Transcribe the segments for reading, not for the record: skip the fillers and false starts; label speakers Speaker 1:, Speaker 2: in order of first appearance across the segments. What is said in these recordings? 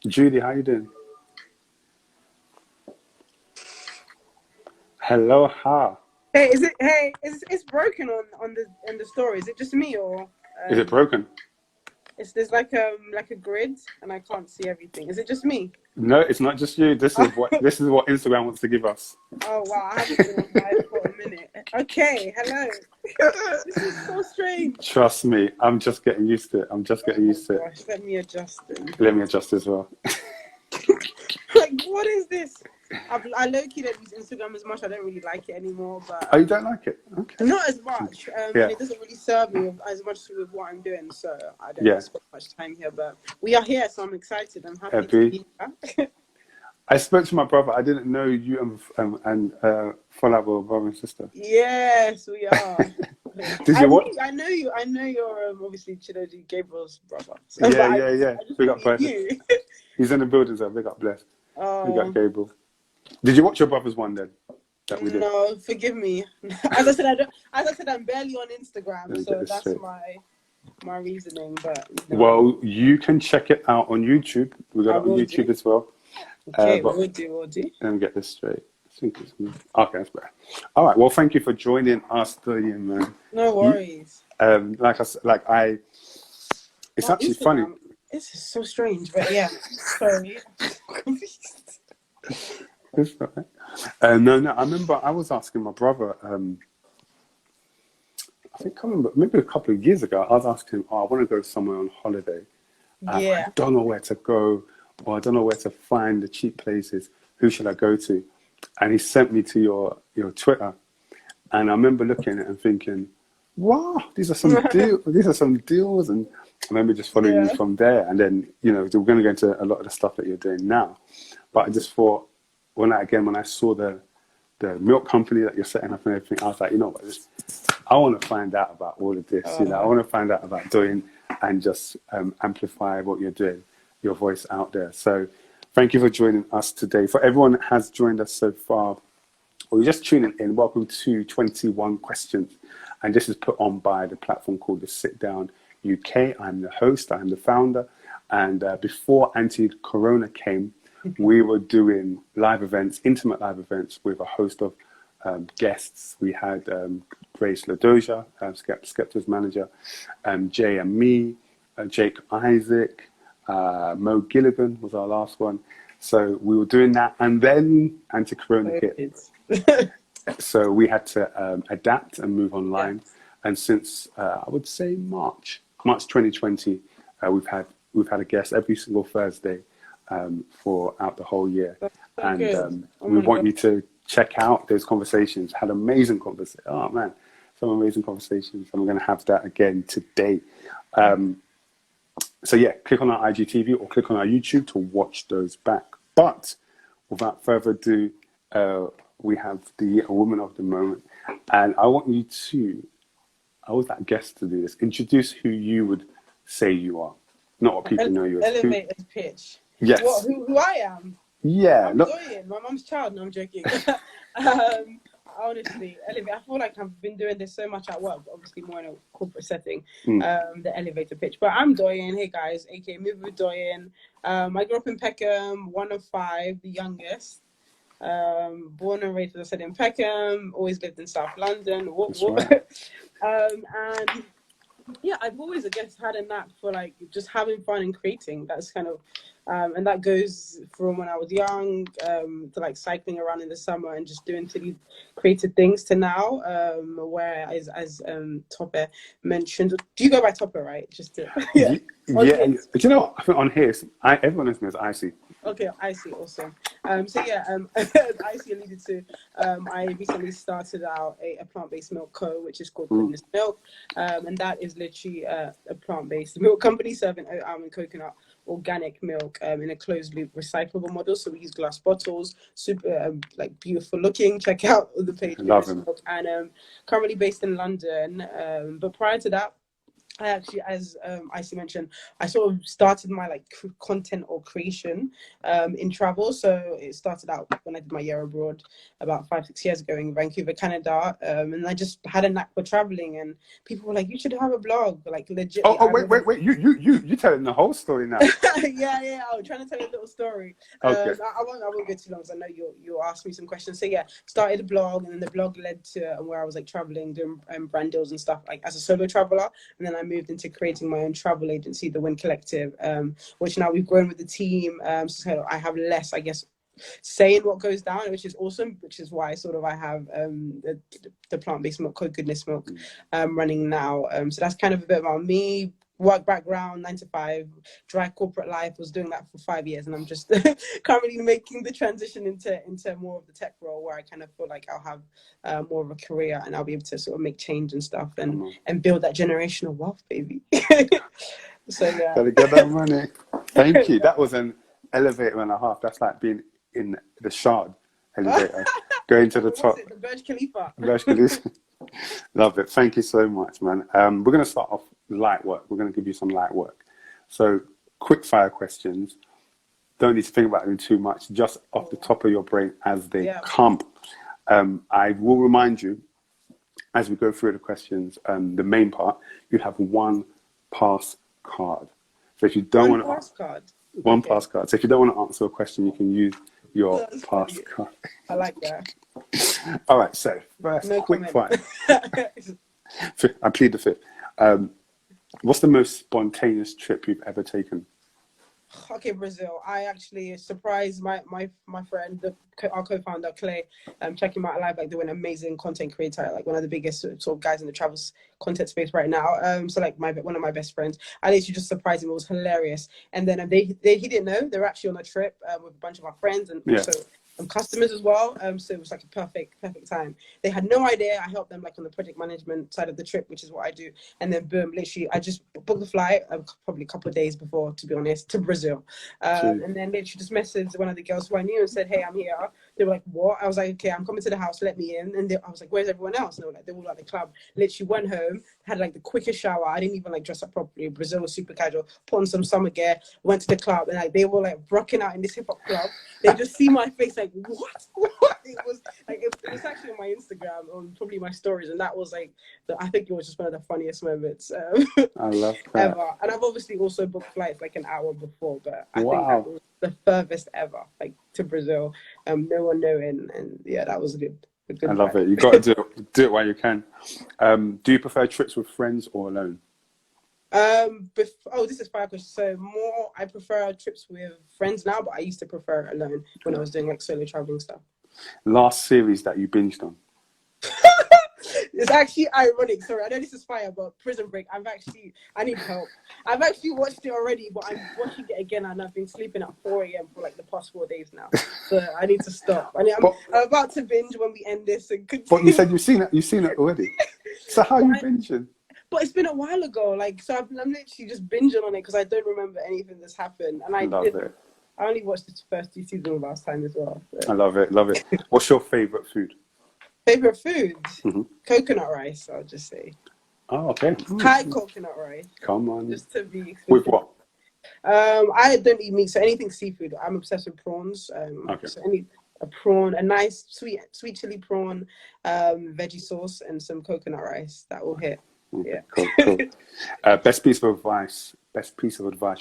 Speaker 1: Judy, how you doing? Hello, ha.
Speaker 2: Hey, is it? Hey, it's broken on the story. Is it just me or
Speaker 1: Is it broken?
Speaker 2: there's like a grid and I can't see everything. Is it just me?
Speaker 1: No, it's not just you. This is what Instagram wants to give us.
Speaker 2: Oh wow, I haven't been on live for a minute. Okay, hello. This is so strange.
Speaker 1: Trust me, I'm just getting used to it. I'm just getting used to it.
Speaker 2: Gosh, let me adjust them.
Speaker 1: Let me adjust as well.
Speaker 2: Like, what is this? I low-key don't use Instagram as much. I don't really like it anymore. But
Speaker 1: Oh, you don't like it? Okay.
Speaker 2: not as much.
Speaker 1: Yeah.
Speaker 2: And it doesn't really serve me as much with what I'm doing. So I don't
Speaker 1: Yeah.
Speaker 2: spend much time here. But we are here, so I'm excited. I'm happy to be here.
Speaker 1: I spoke to my brother. I didn't know you and Fola were brother and sister.
Speaker 2: Yes, we are.
Speaker 1: Did you watch?
Speaker 2: I know you. I know you're obviously Chidoji Gabriel's brother. So,
Speaker 1: Yeah.
Speaker 2: I just
Speaker 1: Big up,
Speaker 2: knew
Speaker 1: Bless.
Speaker 2: you.
Speaker 1: He's in the building, so big up, Bless. Big
Speaker 2: Oh.
Speaker 1: up, Gabriel. Did you watch your brother's one then? That we did?
Speaker 2: No, forgive me. As I said, I'm barely on Instagram, so that's
Speaker 1: straight.
Speaker 2: my reasoning. But no.
Speaker 1: Well, you can check it out on YouTube. We got
Speaker 2: I
Speaker 1: it on
Speaker 2: will
Speaker 1: YouTube
Speaker 2: do.
Speaker 1: as well.
Speaker 2: Okay,
Speaker 1: but
Speaker 2: we'll do.
Speaker 1: let me get this straight. I think it's me. Okay, that's better. All right. Well, thank you for joining us, Doyin, man.
Speaker 2: No worries.
Speaker 1: It's actually
Speaker 2: Instagram,
Speaker 1: funny.
Speaker 2: This is so strange, but yeah. Sorry.
Speaker 1: It's all right. No. I remember I was asking my brother. I remember maybe a couple of years ago. I was asking him, "Oh, I want to go somewhere on holiday.
Speaker 2: Yeah.
Speaker 1: I don't know where to go, or I don't know where to find the cheap places. Who should I go to?" And he sent me to your Twitter, and I remember looking at it and thinking, "Wow, these are some deals. These are some deals." And I remember just following you from there, and then we're going to go into a lot of the stuff that you're doing now. But I just thought when I saw the milk company that you're setting up and everything, I was like, you know what, I want to find out about all of this. I want to find out about Doyin and just amplify what you're doing, your voice out there. So thank you for joining us today. For everyone that has joined us so far, or you're just tuning in, welcome to 21 Questions. And this is put on by the platform called the SITDOWN UK. I'm the host, I'm the founder. And before anti-corona came, we were doing live events, intimate live events with a host of guests. We had Grace Ladoja, Skepta's manager, Jay and me, Jake Isaac, Mo Gilligan was our last one. So we were doing that, and then anti-corona hit. So we had to adapt and move online. And since I would say March 2020, we've had a guest every single Thursday for out the whole year. And we want you to check out those conversations. Had amazing conversations. Oh man, some amazing conversations. And we're going to have that again today. So yeah, click on our IGTV or click on our YouTube to watch those back. But without further ado, we have the woman of the moment. And I want you to, I was that guest to do this, introduce who you would say you are. Not what people know you as.
Speaker 2: Elevator's pitch.
Speaker 1: Yes.
Speaker 2: What, who I am?
Speaker 1: Yeah.
Speaker 2: I'm Doyin, my mum's child. No, I'm joking. Honestly, I feel like I've been doing this so much at work, but obviously more in a corporate setting, the elevator pitch. But I'm Doyin. Hey guys, aka Move with Doyin. I grew up in Peckham, one of 5, the youngest. Born and raised, as I said, in Peckham, always lived in South London.
Speaker 1: Right.
Speaker 2: And yeah, I've always, I guess, had a knack for like just having fun and creating. That's kind of, and that goes from when I was young to like cycling around in the summer and just doing silly creative things to now, where as Topper mentioned, do you go by Topper, right? Just to,
Speaker 1: yeah. And, you know what? I think on here, everyone knows me as Icy.
Speaker 2: Okay, I see. Awesome. So yeah, as Icy alluded to, I recently started out a plant-based milk co, which is called Goodness Milk, and that is literally a plant-based milk company serving oat, almond, coconut, organic milk in a closed-loop recyclable model. So we use glass bottles, super like beautiful looking. Check out the page.
Speaker 1: Love them.
Speaker 2: And currently based in London, but prior to that, I actually, as Icy mentioned, I sort of started my like content or creation in travel. So it started out when I did my year abroad about 5-6 years ago in Vancouver, Canada, and I just had a knack for traveling. And people were like, "You should have a blog." Like legitly,
Speaker 1: Oh, wait! You telling the whole story now?
Speaker 2: yeah. I was trying to tell you a little story.
Speaker 1: Okay.
Speaker 2: I won't go too long because I know you'll ask me some questions. So yeah, started a blog, and then the blog led to where I was like traveling, doing brand deals and stuff like as a solo traveler. And then I moved into creating my own travel agency, the Win Collective, which now we've grown with the team. So I have less, I guess, saying what goes down, which is awesome, which is why sort of I have the plant-based milk code Goodness Milk running now. So that's kind of a bit about me. Work background, 9 to 5, dry corporate life, was doing that for 5 years, and I'm just currently making the transition into more of the tech role where I kind of feel like I'll have more of a career and I'll be able to sort of make change and stuff and build that generational wealth, baby. So yeah.
Speaker 1: Gotta get that money. Thank you. That was an elevator and a half. That's like being in the Shard elevator, going to the top.
Speaker 2: The Burj Khalifa.
Speaker 1: Burj Khalifa. Love it. Thank you so much, man. We're going to start off light work. We're going to give you some light work. So quick fire questions. Don't need to think about them too much, just off the top of your brain as they come. I will remind you, as we go through the questions, the main part, you have one pass card. So if you don't want to one pass card. So if you don't want to answer a question, you can use your pass card.
Speaker 2: I like that.
Speaker 1: All right, so first, quick fire. I plead the fifth. What's the most spontaneous trip you've ever taken?
Speaker 2: Okay, Brazil. I actually surprised my friend, our co-founder Clay, checking him out live. Like, they were an amazing content creator, like one of the biggest sort of guys in the travel content space right now. So like one of my best friends. I literally just surprised him. It was hilarious. And then he didn't know they were actually on a trip with a bunch of our friends and also customers as well. So it was like a perfect time. They had no idea. I helped them like on the project management side of the trip, which is what I do. And then boom, literally, I just booked the flight probably a couple of days before, to be honest, to Brazil. And then literally just messaged one of the girls who I knew and said, "Hey, I'm here." They were like, "What?" I was like, "Okay, I'm coming to the house. Let me in." And I was like, "Where's everyone else?" And they were all at the club. Literally went home, had like the quickest shower. I didn't even like dress up properly. Brazil was super casual. Put on some summer gear. Went to the club, and like they were like rocking out in this hip hop club. They just see my face like, what? It was like it was actually on my Instagram, on probably my stories, and that was like I think it was just one of the funniest moments
Speaker 1: I love that.
Speaker 2: ever. And I've obviously also booked flights like an hour before, but I think that was the furthest ever, like to Brazil. No one knowing, and yeah, that was a good
Speaker 1: I love it. You got to do it while you can. Do you prefer trips with friends or alone?
Speaker 2: This is fire question. So I prefer trips with friends now, but I used to prefer alone when I was doing like solo traveling stuff.
Speaker 1: Last series that you binged on?
Speaker 2: It's actually ironic. Sorry, I know this is fire, but Prison Break. I need help. I've actually watched it already, but I'm watching it again, and I've been sleeping at 4 a.m. for like the past 4 days now. So I need to stop. I'm about to binge when we end this and continue.
Speaker 1: But you said you've seen it already. So how are you binging?
Speaker 2: But it's been a while ago, like, so I'm literally just binging on it because I don't remember anything that's happened. And I only watched the first 2 seasons last time as well. So.
Speaker 1: I love it. What's your favorite food?
Speaker 2: Favorite food? Mm-hmm. Coconut rice, I'll just say.
Speaker 1: Oh, okay.
Speaker 2: Thai coconut rice.
Speaker 1: Come on.
Speaker 2: Just to be specific.
Speaker 1: With what?
Speaker 2: I don't eat meat, so anything seafood. I'm obsessed with prawns. So a prawn, a nice sweet chili prawn, veggie sauce, and some coconut rice. That will hit.
Speaker 1: Okay, cool. Best piece of advice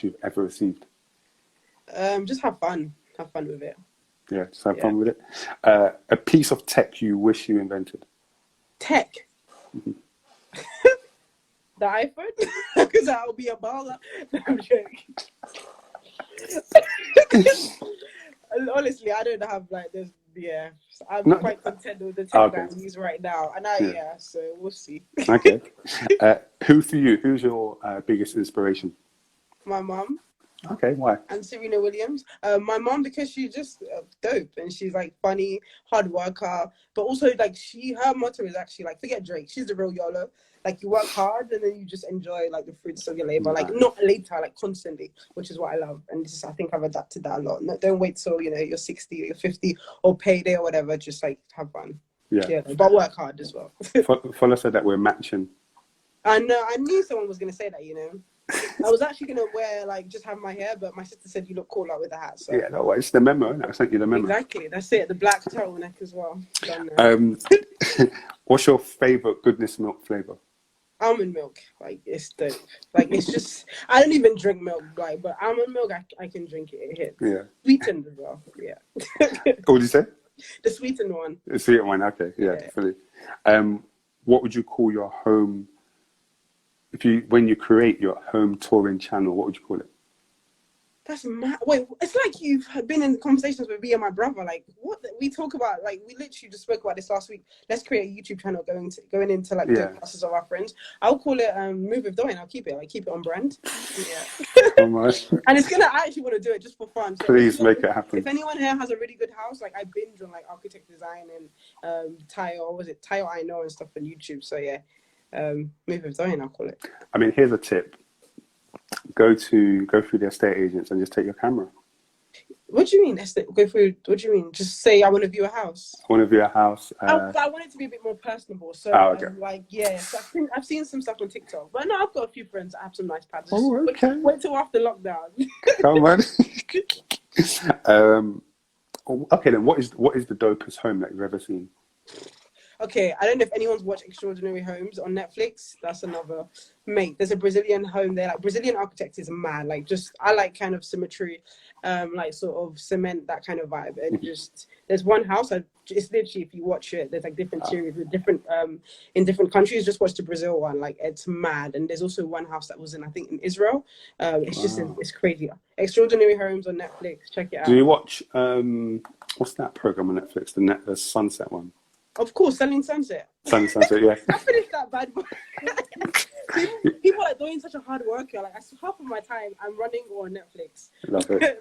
Speaker 1: you've ever received?
Speaker 2: Just have fun with it.
Speaker 1: Yeah, just have fun with it. A piece of tech you wish you invented?
Speaker 2: Tech? Mm-hmm. The iPhone? Because I'll be a baller. No, I'm joking. Honestly, I don't have like this. Yeah, I'm quite content with the tech that I use right now, and so we'll see.
Speaker 1: Okay. Who's your biggest inspiration?
Speaker 2: My mom.
Speaker 1: Okay, why?
Speaker 2: And Serena Williams. My mom, because she's just dope, and she's like funny, hard worker, but also like her motto is actually like, forget Drake. She's the real YOLO. Like, you work hard and then you just enjoy like the fruits of your labor, like not later, like constantly, which is what I love. And I think I've adapted that a lot. No, don't wait till you're 60 or you're 50 or payday or whatever. Just like have fun. Yeah, but work hard as well.
Speaker 1: Fuller said that we're matching.
Speaker 2: I know. I knew someone was gonna say that. I was actually gonna wear just have my hair, but my sister said you look cool out with the hat. So
Speaker 1: Yeah, no, it's the memo. I sent you the memo.
Speaker 2: exactly, that's it. The black turtleneck as well. Done now.
Speaker 1: What's your favorite goodness milk flavor?
Speaker 2: Almond milk, it's dope. It's just I don't even drink milk, but almond milk I can drink it. It hits.
Speaker 1: Yeah.
Speaker 2: Sweetened as well. Yeah.
Speaker 1: What did you say?
Speaker 2: The sweetened one.
Speaker 1: The sweetened one. Okay. Yeah, definitely. What would you call your home? When you create your home touring channel, what would you call it?
Speaker 2: That's mad. Wait, it's like you've been in conversations with me and my brother. What we talk about? We literally just spoke about this last week. Let's create a YouTube channel going into the classes of our friends. I'll call it Move with Doyin. I'll keep it. Keep it on brand. Yeah.
Speaker 1: Oh my. And
Speaker 2: it's gonna. I actually want to do it just for fun. So
Speaker 1: please make it happen.
Speaker 2: If anyone here has a really good house, I binge on architect design and tile I know and stuff on YouTube. So yeah, Move with Doyin. I'll call it.
Speaker 1: I mean, here's a tip. Go through the estate agents and just take your camera.
Speaker 2: What do you mean? Go through. What do you mean? Just say I want to view a house.
Speaker 1: I want to view a house.
Speaker 2: I want it to be a bit more personable. So,
Speaker 1: okay.
Speaker 2: So I've seen some stuff on TikTok, but no, I've got a few friends that have some nice pads.
Speaker 1: Oh, okay.
Speaker 2: Wait till after lockdown.
Speaker 1: Come on. Okay, then what is the dopest home that you've ever seen?
Speaker 2: Okay, I don't know if anyone's watched Extraordinary Homes on Netflix. That's another mate. There's a Brazilian home there. Brazilian architect is mad. I like kind of symmetry, sort of cement, that kind of vibe. And there's one house. It's literally, if you watch it, there's different series with different in different countries. Just watch the Brazil one. It's mad. And there's also one house that was in Israel. It's crazy. Extraordinary Homes on Netflix. Check it out.
Speaker 1: Do you watch what's that program on Netflix? The Sunset one.
Speaker 2: Of course, Selling Sunset.
Speaker 1: Selling Sunset, yeah.
Speaker 2: I finished that bad boy. People are doing such a hard worker. Half of my time I'm running or on Netflix.
Speaker 1: Love it.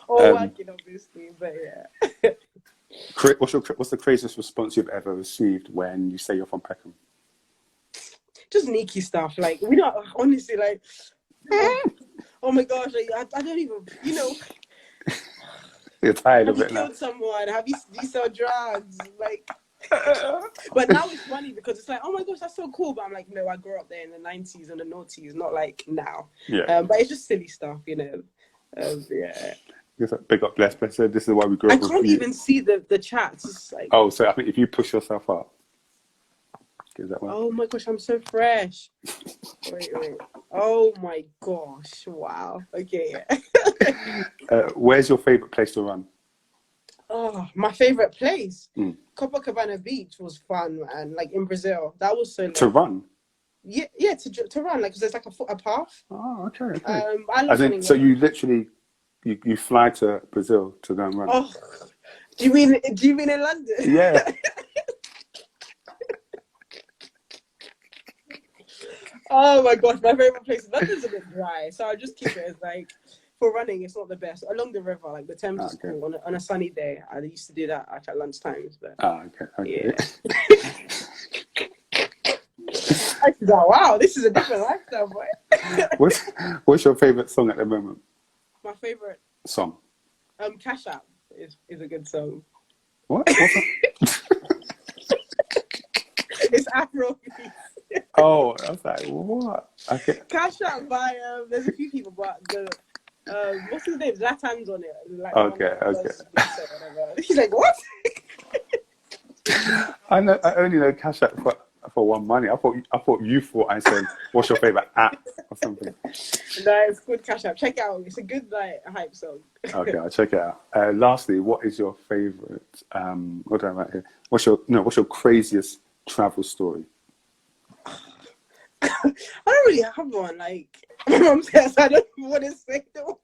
Speaker 2: Working, obviously, but yeah.
Speaker 1: What's the craziest response you've ever received when you say you're from Peckham?
Speaker 2: Just sneaky stuff. We don't honestly oh my gosh, I don't even
Speaker 1: You're tired of it now.
Speaker 2: Have you killed someone? Do you sell drugs? But now it's funny because it's oh my gosh, that's so cool. But I'm no, I grew up there in the 90s and the noughties, not now.
Speaker 1: Yeah.
Speaker 2: But it's just silly stuff, Yeah.
Speaker 1: Big up, bless. This is why we grew up.
Speaker 2: I can't even see the chats. It's
Speaker 1: oh, so I think if you push yourself up. Is that one?
Speaker 2: Oh my gosh, I'm so fresh. Wait. Oh my gosh, wow. Okay, yeah.
Speaker 1: Where's your favorite place to run?
Speaker 2: Oh, my favorite place? Copacabana Beach was fun, man. In Brazil. That was so
Speaker 1: to run?
Speaker 2: Yeah, to run. Because there's a path.
Speaker 1: Oh, okay.
Speaker 2: I love running.
Speaker 1: So you literally, you fly to Brazil to go and run?
Speaker 2: Oh, do you mean in London?
Speaker 1: Yeah.
Speaker 2: Oh my gosh, my favorite place in London's a bit dry, so I just keep it as for running. It's not the best. Along the river, the Thames is cool. On a sunny day, I used to do that at lunchtimes. But
Speaker 1: okay.
Speaker 2: Yeah. Wow, this is a different lifestyle, boy.
Speaker 1: What's your favorite song at the moment?
Speaker 2: My favorite
Speaker 1: song.
Speaker 2: Cash App is a good song.
Speaker 1: What? What's that?
Speaker 2: It's Afro.
Speaker 1: Oh, I was like, what? Okay.
Speaker 2: Cash Out by there's a few people, but what's his name? Zlatan's on it.
Speaker 1: Okay.
Speaker 2: He's what?
Speaker 1: I only know Cash Out for one money. I thought you thought I said, what's your favorite app or something?
Speaker 2: No, it's good. Cash Out. Check it out. It's a good hype song.
Speaker 1: Okay, I'll check it out. Lastly, what is your favorite? What do I write here? What's your craziest travel story?
Speaker 2: I don't really have one. My mum's house, I don't even want to say the one.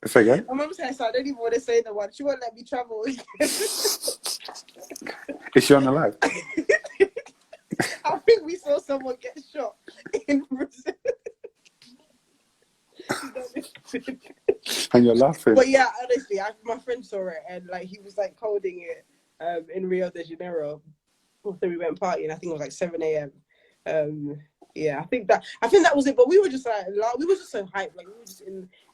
Speaker 1: Say again?
Speaker 2: My mum's house, I don't even want to say the one. She won't let me travel.
Speaker 1: Is she on the live?
Speaker 2: I think we saw someone get shot in Brazil.
Speaker 1: And you're laughing.
Speaker 2: But yeah, honestly, my friend saw it and he was holding it in Rio de Janeiro. After we went partying, I think it was 7 a.m. Yeah, I think that was it. But we were just we were just so hyped, we were just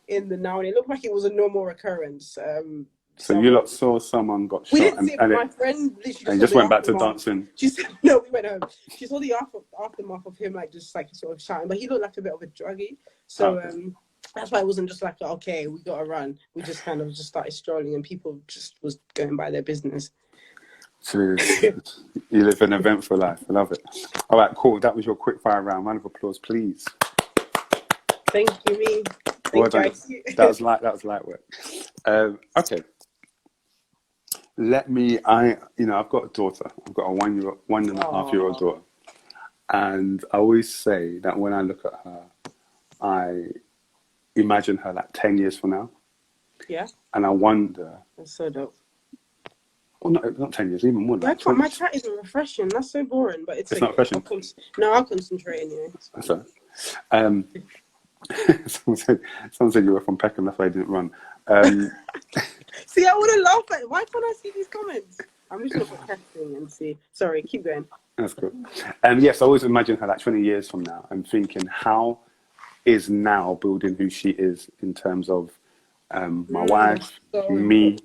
Speaker 2: in the now, and it looked like it was a normal recurrence.
Speaker 1: So you lot saw someone got
Speaker 2: We
Speaker 1: shot
Speaker 2: didn't see it, but my friend literally
Speaker 1: just went back to dancing.
Speaker 2: She said, no, we went home. She saw the aftermath of him, like, just like sort of shouting, but he looked like a bit of a druggie. So that's why it wasn't just like, okay, we got to run. We just kind of just started strolling and people just was going by their business.
Speaker 1: Cheers. You live an eventful life. I love it. All right, cool. That was your quick fire round. Round of applause, please.
Speaker 2: Thank you, me.
Speaker 1: Well done. That was light work. Okay. I've got a daughter. I've got a 1.5-year-old daughter. And I always say that when I look at her, I imagine her like 10 years from now.
Speaker 2: Yeah.
Speaker 1: And I wonder.
Speaker 2: That's so dope.
Speaker 1: Well, not 10 years, even more. Like
Speaker 2: my chat isn't refreshing. That's so boring, but it's
Speaker 1: not refreshing.
Speaker 2: I'll concentrate anyway.
Speaker 1: That's right. Someone said you were from Peckham, that's why I didn't run.
Speaker 2: See, I would have laughed at it. Why can't I see these comments? I'm just going to put testing and see. Sorry, keep going.
Speaker 1: That's cool. Yes, I always imagine her like 20 years from now and thinking, how is now building who she is in terms of my wife, me,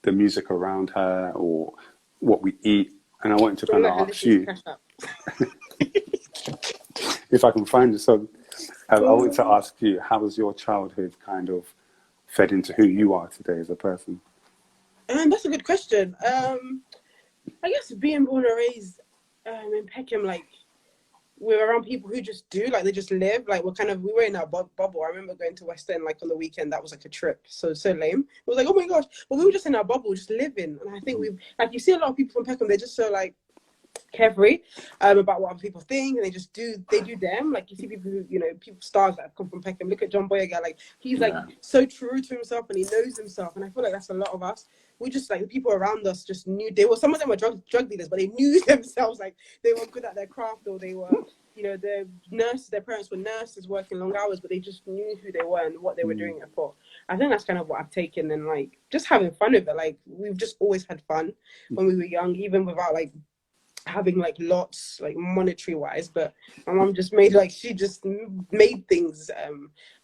Speaker 1: the music around her, or what we eat. And I wanted to kind of ask you, if I can find it. So I wanted to ask you, how was your childhood kind of fed into who you are today as a person?
Speaker 2: That's a good question. I guess being born and raised in Peckham, like, we're around people who just do, like, they just live, like, we were in our bubble. I remember going to West End, like, on the weekend. That was like a trip, so lame. It was like, oh my gosh, but we were just in our bubble, just living. And I think you see a lot of people from Peckham, they're just so, like, carefree about what other people think, and they do them. Like, you see people who, people, stars that have come from Peckham. Look at John Boyega, like, he's like so true to himself, and he knows himself. And I feel like that's a lot of us. We just, like, the people around us just knew some of them were drug dealers, but they knew themselves, like, they were good at their craft, or they were, their nurses, their parents were nurses working long hours, but they just knew who they were and what they were doing it for. I think that's kind of what I've taken, and, like, just having fun with it. Like, we've just always had fun when we were young, even without, like, having, like, lots, like, monetary wise. But my mom just she just made things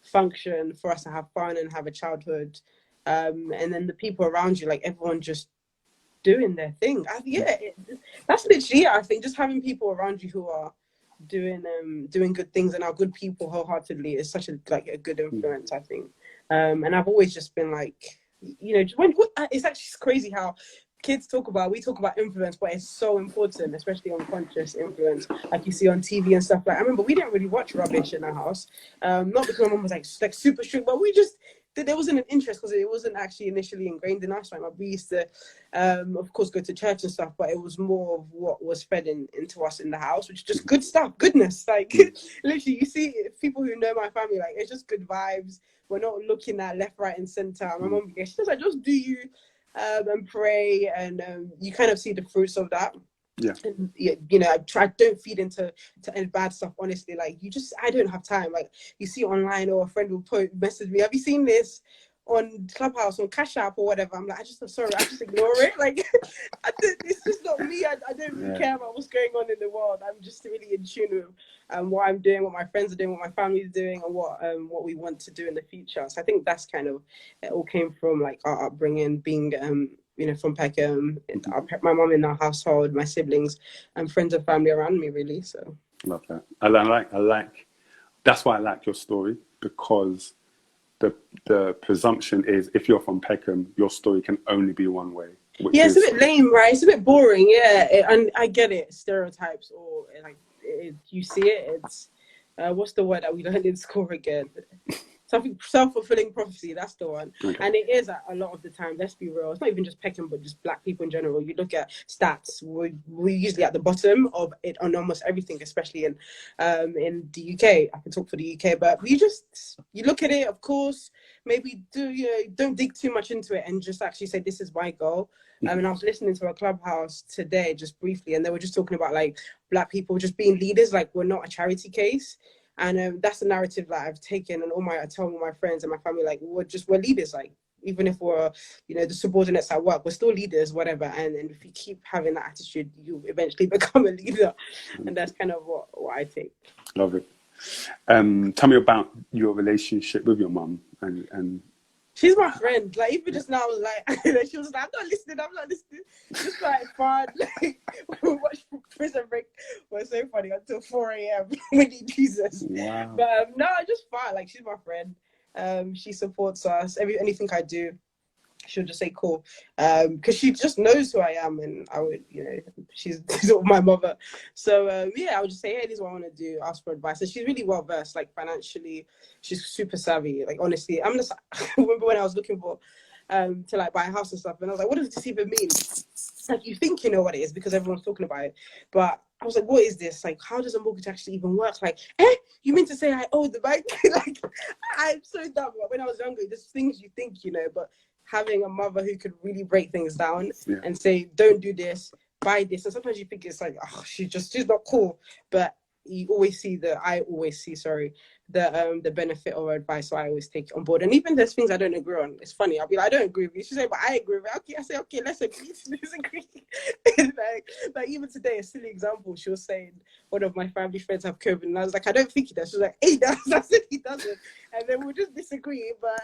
Speaker 2: function for us to have fun and have a childhood. And then the people around you, like, everyone just doing their thing. That's literally it. I think just having people around you who are doing good things and are good people wholeheartedly is such a good influence, I think. And I've always just been like, it's actually crazy how we talk about influence, but it's so important, especially unconscious influence, like you see on TV and stuff. Like, I remember we didn't really watch rubbish in our house, not because my mom was like super strict, but we just, there wasn't an interest because it wasn't actually initially ingrained in us. Like, we used to, of course, go to church and stuff, but it was more of what was fed into us in the house, which is just good stuff, goodness. Like, literally, you see people who know my family, like, it's just good vibes. We're not looking at left, right, and center. My mom, she's just like, just do you. And pray, and you kind of see the fruits of that. And, I don't feed into any bad stuff, honestly. Like, I don't have time. Like, you see online, or a friend will message me, have you seen this on Clubhouse, on Cash App, or whatever? I'm like, I just ignore it. Like, it's just not me. I don't really care about what's going on in the world. I'm just really in tune with what I'm doing, what my friends are doing, what my family is doing, and what we want to do in the future. So I think that's kind of, it all came from, like, our upbringing, being from Peckham, my mom in our household, my siblings, and friends and family around me, really. So
Speaker 1: love that. I like. That's why I like your story, because the presumption is, if you're from Peckham, your story can only be one way.
Speaker 2: It's a bit lame, right? It's a bit boring, and I get it. Stereotypes, or like, you see it. It's what's the word that we learned in school again? Something, self-fulfilling prophecy, that's the one. Okay. And it is a lot of the time, let's be real. It's not even just Peckham, but just black people in general. You look at stats, we're usually at the bottom of it on almost everything, especially in the UK. I can talk for the UK, but you look at it, of course, maybe don't dig too much into it, and just actually say, this is my goal. And I was listening to a Clubhouse today, just briefly, and they were just talking about, like, black people just being leaders, like, we're not a charity case. And that's the narrative that I've taken, and I tell all my friends and my family, like, we're leaders. Like, even if we're, the subordinates at work, we're still leaders, whatever. And if you keep having that attitude, you eventually become a leader. And that's kind of what I take. Love
Speaker 1: it. Tell me about your relationship with your mum. And
Speaker 2: She's my friend. Like, even just now, like, she was like, I'm not listening. Just like, fun. Like, we watched Prison Break. Was so funny until 4 a.m. We need Jesus.
Speaker 1: Wow.
Speaker 2: But no, just fun. Like, she's my friend. She supports us. Anything I do, she'll just say cool, because she just knows who I am, and I would, she's sort of my mother. So yeah, I would just say, hey, this is what I want to do, ask for advice. And she's really well versed, like financially, she's super savvy. Like, honestly, I'm just I remember when I was looking for to like buy a house and stuff, and I was like, what does this even mean? Like, you think you know what it is because everyone's talking about it, but I was like, what is this? Like, how does a mortgage actually even work? Like, you mean to say I owe the bank? Like, I'm so dumb. When I was younger, there's things you think, but having a mother who could really break things down and say, don't do this, buy this. And sometimes you think it's like, oh, she's not cool. But I always see the benefit of her advice. So I always take it on board. And even there's things I don't agree on. It's funny. I'll be like, I don't agree with you. She's like, but I agree with it. Okay, I say, okay, let's agree to disagree. like even today, a silly example, she was saying one of my family friends have COVID. And I was like, I don't think he does. She was like, he does. I said he doesn't. And then we'll just disagree. But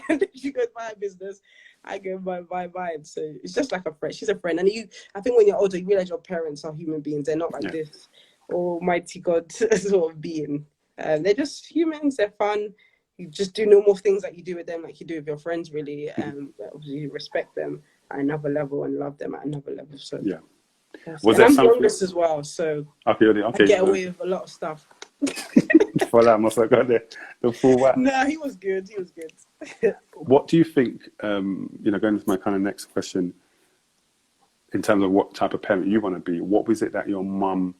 Speaker 2: and then she goes by her business, I go by mine. So it's just like a friend. She's a friend. And I think when you're older, you realize your parents are human beings. They're not like this almighty God sort of being. They're just humans. They're fun. You just do normal things that you do with them, like you do with your friends, really. Obviously, you respect them at another level and love them at another level. So
Speaker 1: yeah.
Speaker 2: Was and I'm the youngest as well, so
Speaker 1: okay,
Speaker 2: I get away with a lot of stuff.
Speaker 1: For that, must have got the full whack.
Speaker 2: No, he was good.
Speaker 1: What do you think, going into my kind of next question, in terms of what type of parent you want to be, what was it that your mum,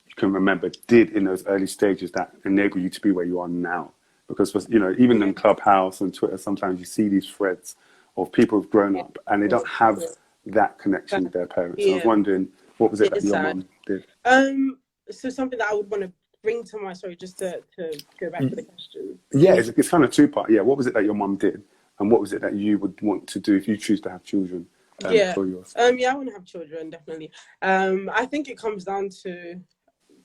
Speaker 1: you can remember, did in those early stages that enabled you to be where you are now? Because, even in Clubhouse and Twitter, sometimes you see these threads of people who've grown up and they don't have that connection with their parents. So I was wondering, what was it that your mum did?
Speaker 2: So something that I would want to bring to my, just to go back to the question.
Speaker 1: Yeah, it's kind of two-part. Yeah, what was it that your mum did? And what was it that you would want to do if you choose to have children for yours?
Speaker 2: I want to have children, definitely. I think it comes down to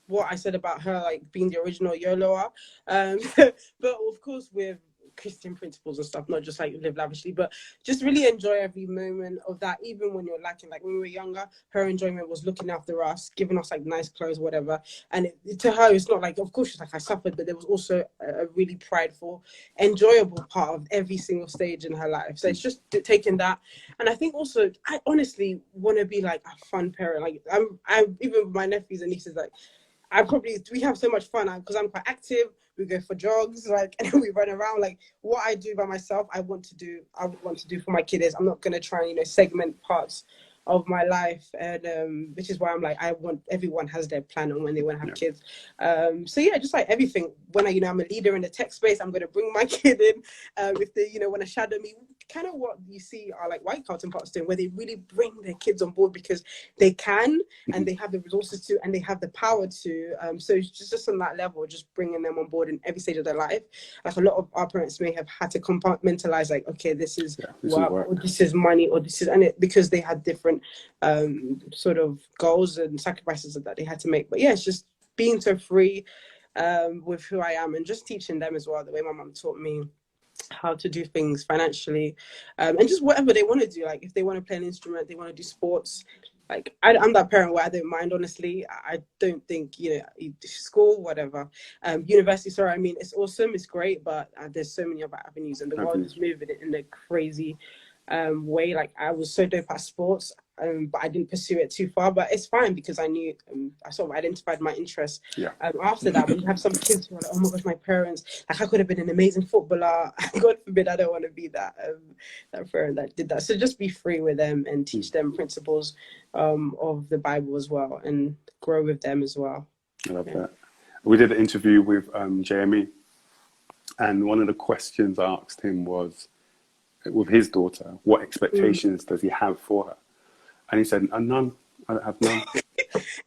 Speaker 2: what I said about her, like being the original YOLOer. But of course with Christian principles and stuff, not just like live lavishly, but just really enjoy every moment of that, even when you're lacking. Like when we were younger, her enjoyment was looking after us, giving us like nice clothes, whatever. And to her, it's not like, of course she's like, I suffered, but there was also a really prideful, enjoyable part of every single stage in her life. So it's just taking that. And I think also, I honestly want to be like a fun parent. Like I'm even with my nephews and nieces, like we have so much fun because I'm quite active. We go for jogs, like, and we run around. Like, what I do by myself, I would want to do for my kids. I'm not going to try and, segment parts of my life. And which is why I'm like, I want everyone has their plan on when they want to have kids. So yeah, just like everything. When I'm a leader in the tech space, I'm going to bring my kid in. If they, want to shadow me, kind of what you see are like white counterparts doing, where they really bring their kids on board because they can and they have the resources to and they have the power to. So it's just on that level, just bringing them on board in every stage of their life. Like a lot of our parents may have had to compartmentalize, like, okay, this is work, or this is money, or this is, because they had different sort of goals and sacrifices that they had to make. But yeah, it's just being so free with who I am and just teaching them as well, the way my mum taught me how to do things financially, and just whatever they want to do. Like if they want to play an instrument, they want to do sports, like I'm that parent where I don't mind, honestly. I don't think school, whatever, university, it's awesome, it's great, but there's so many other avenues and the world is moving in a crazy way. Like I was so dope at sports, but I didn't pursue it too far, but it's fine because I knew I sort of identified my interests. After that, but you have some kids who are like, oh my gosh, my parents, like I could have been an amazing footballer. God forbid, I don't want to be that parent that did that. So just be free with them and teach them principles of the Bible as well and grow with them as well.
Speaker 1: I love that. We did an interview with JME, and one of the questions I asked him was, with his daughter, what expectations does he have for her? And he said, none. I don't have none.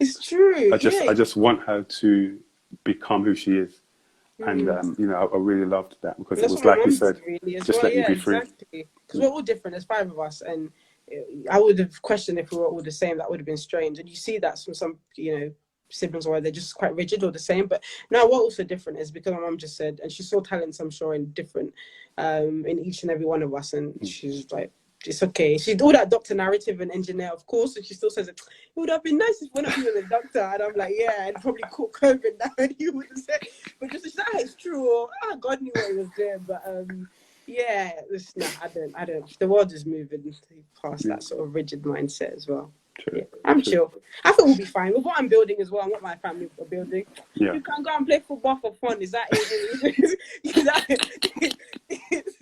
Speaker 2: It's true.
Speaker 1: I just want her to become who she is. And, I really loved that because it was like you said, really just let you be free.
Speaker 2: Exactly. Because we're all different. There's 5 of us. And I would have questioned if we were all the same. That would have been strange. And you see that from some, siblings, or they're just quite rigid or the same. But now what also different is because my mum just said, and she saw talents, I'm sure, in different in each and every one of us, and she's like, it's okay. She's all that doctor narrative and engineer, of course, and she still says it would have been nice if one of you was a doctor. And I'm like, yeah, and probably caught COVID now, and he would have said, but just she's like, it's true, or God knew what he was doing. But yeah, I don't. The world is moving past that sort of rigid mindset as well.
Speaker 1: True.
Speaker 2: Yeah, I'm chill. I think we'll be fine with what I'm building as well, and what my family are building.
Speaker 1: Yeah.
Speaker 2: You can go and play football for fun. Is that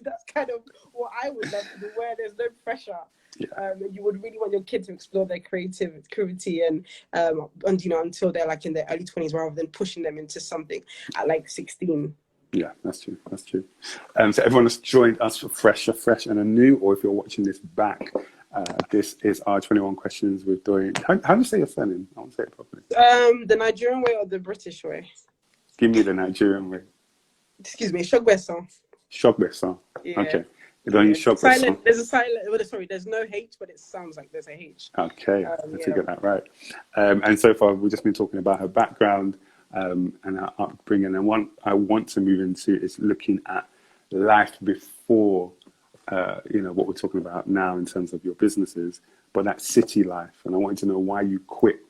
Speaker 2: that's kind of what I would love to do, where there's no pressure.
Speaker 1: Yeah.
Speaker 2: You would really want your kids to explore their creativity and you know, until they're like in their early 20s, rather than pushing them into something at like 16.
Speaker 1: Yeah, that's true. That's true. So everyone has joined us for fresh and anew, or if you're watching this back, this is our 21 questions with Doyin. How do you say your surname? I want to say it properly.
Speaker 2: The Nigerian way or the British way?
Speaker 1: Give me the Nigerian way.
Speaker 2: Excuse me, Sogbesan.
Speaker 1: Sogbesan.
Speaker 2: Yeah.
Speaker 1: Okay. You don't use Sogbesan.
Speaker 2: There's a silent. Well, sorry, there's no H, but it sounds like there's a H.
Speaker 1: Okay, let's get that right. And so far, we've just been talking about her background and her upbringing. And what I want to move into is looking at life before, you know, what we're talking about now in terms of your businesses, but that city life. And I wanted to know why you quit